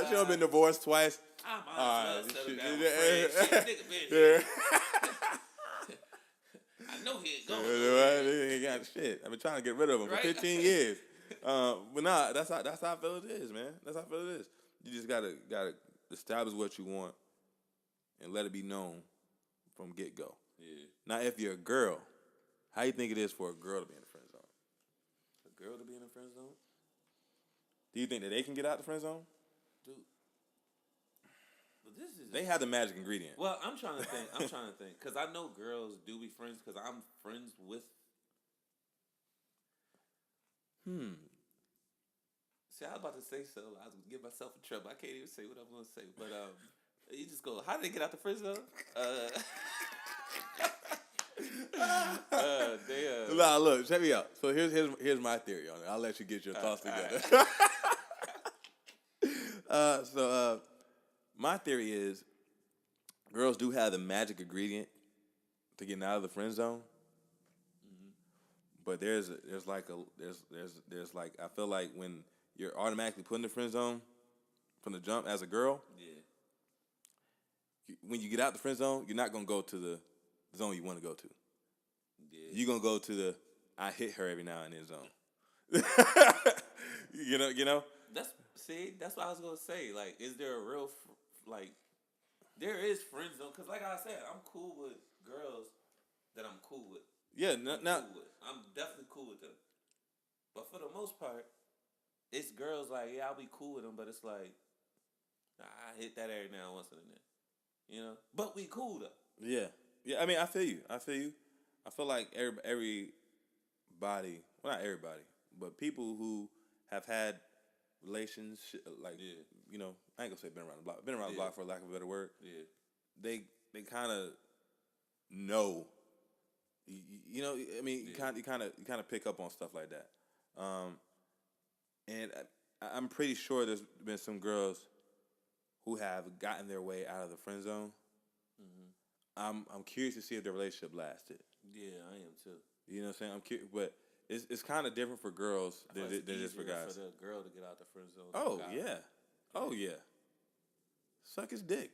She don't been divorced twice. I might as well settle down with Fred. Shit, nigga been here. I know he ain't going. He ain't got shit. I've been trying to get rid of him for 15 years. But nah, that's how I feel it is, man. That's how I feel it is. You just gotta establish what you want and let it be known from get go. Yeah. Now, if you're a girl, how you think it is for a girl to be in the friend zone? A girl to be in the friend zone? Do you think that they can get out the friend zone? Dude. But this is... They have the magic ingredient. Well, I'm trying to think. Because I know girls do be friends because I'm friends with... See, I was about to say so. I was going to get myself in trouble. I can't even say what I'm going to say. But you just go, how did they get out the friend zone? Nah, look, check me out. So here's my theory on it. I'll let you get your thoughts together. My theory is girls do have the magic ingredient to getting out of the friend zone. Mm-hmm. But there's like I feel like when you're automatically put in the friend zone from the jump as a girl, when you get out the friend zone, you're not gonna go to the zone you want to go to. Yeah. You're gonna go to the I hit her every now and then zone. you know. That's what I was gonna say. Like, is there a real there is friend zone? Because like I said, I'm cool with girls that I'm cool with. Yeah, I'm definitely cool with them. But for the most part, it's girls like, yeah, I'll be cool with them, but it's like, I hit that every now and once in a minute. You know? But we cool though. Yeah. I mean, I feel you. I feel like everybody, well, not everybody, but people who have had relations, like, you know, I ain't gonna say been around the block for lack of a better word. Yeah. They kind of know. You know, I mean, you kind of pick up on stuff like that. And I'm pretty sure there's been some girls who have gotten their way out of the friend zone. Mm-hmm. I'm curious to see if their relationship lasted. Yeah, I am too. You know what I'm saying? I'm curious, but it's kind of different for girls than it is for guys. For the girl to get out the friend zone. Oh yeah. Oh yeah. Suck his dick.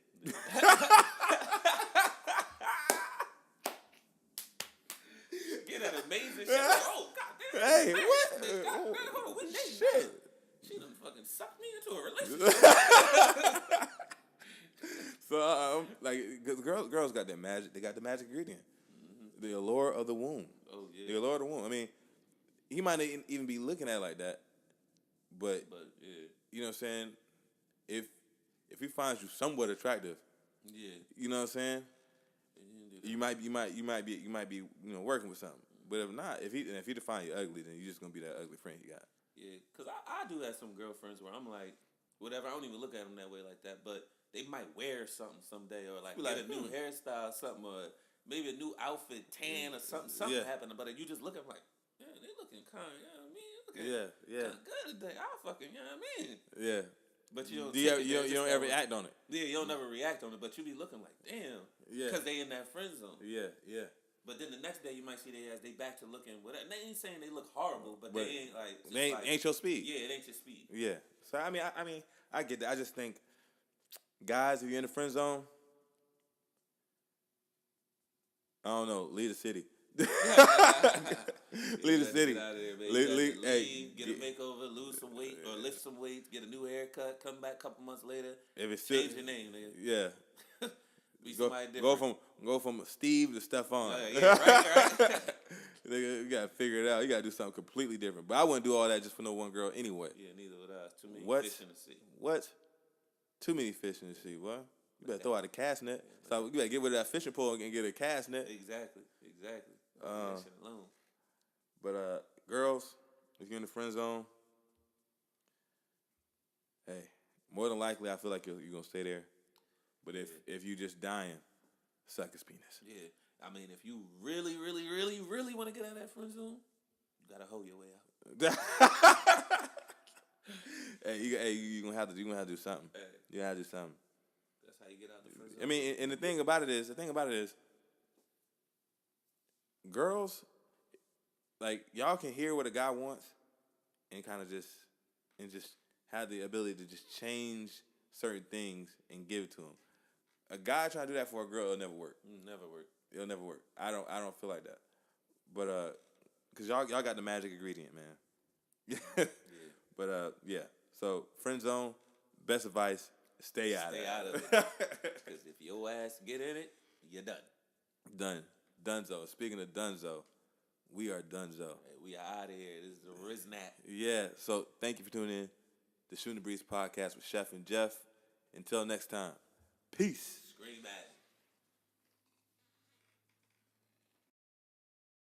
Get that amazing shit. Oh god damn. Hey, what? Hold on, what day? Shit. She done fucking sucked me into a relationship. So like, cause girls got that magic. They got the magic ingredient. Mm-hmm. The allure of the womb. Oh yeah. The allure of the womb. I mean, he might not even be looking at it like that, but yeah. You know what I'm saying? if he finds you somewhat attractive, Yeah. you know what I'm saying? Yeah, You might be working with something. But if not, if he define you ugly, then you're just gonna be that ugly friend you got. Yeah, because I do have some girlfriends where I'm like, whatever, I don't even look at them that way like that, but they might wear something someday or like get a new hairstyle, something, or maybe a new outfit, tan or something. Something happened, but you just look at them like, yeah, they looking kind of, you know what I mean? Looking kind of good today. I'll fucking, you know what I mean? Yeah. But you don't. You don't ever act on it. Yeah, you don't never react on it, but you be looking like, damn. Yeah. Because they in that friend zone. Yeah, yeah. But then the next day you might see they back to looking. Whatever. They ain't saying they look horrible, but they ain't like. They ain't your speed. Yeah, it ain't your speed. Yeah. So I mean, I get that. I just think, guys, if you're in the friend zone, I don't know, leave the city. Leave the city. Get out of there, baby. Get a makeover, lose some weight or lift some weight, get a new haircut, come back a couple months later. If it's change your name, nigga. Yeah. Be somebody different. Go from Steve to Stefan. Yeah, right. Nigga, you gotta figure it out. You gotta do something completely different. But I wouldn't do all that just for no one girl anyway. Yeah, neither would I. Too many fish in the sea. What? Too many fish in the sea. What? You better throw out a cast net. So you better get rid of that fishing pole and get a cast net. Exactly. Alone. But girls, if you're in the friend zone, hey, more than likely, I feel like you're gonna stay there. But if you just dying, suck his penis. Yeah, I mean, if you really, really, really, really want to get out of that friend zone, you gotta hold your way out. you gonna have to do something. Hey. You gotta do something. That's how you get out the friend zone. I mean, and the thing about it is, girls, like, y'all can hear what a guy wants, and kind of just have the ability to just change certain things and give it to him. A guy trying to do that for a girl, it'll never work. It'll never work. I don't feel like that. But cause y'all got the magic ingredient, man. Yeah. But yeah. So friend zone, best advice: stay out of it. Because if your ass get in it, you're done. Dunzo. Speaking of Dunzo, we are Dunzo. Hey, we are out of here. This is the Riznat. Yeah. So thank you for tuning in. The Shooting the Breeze podcast with Chef and Jeff. Until next time. Peace. Scream at it.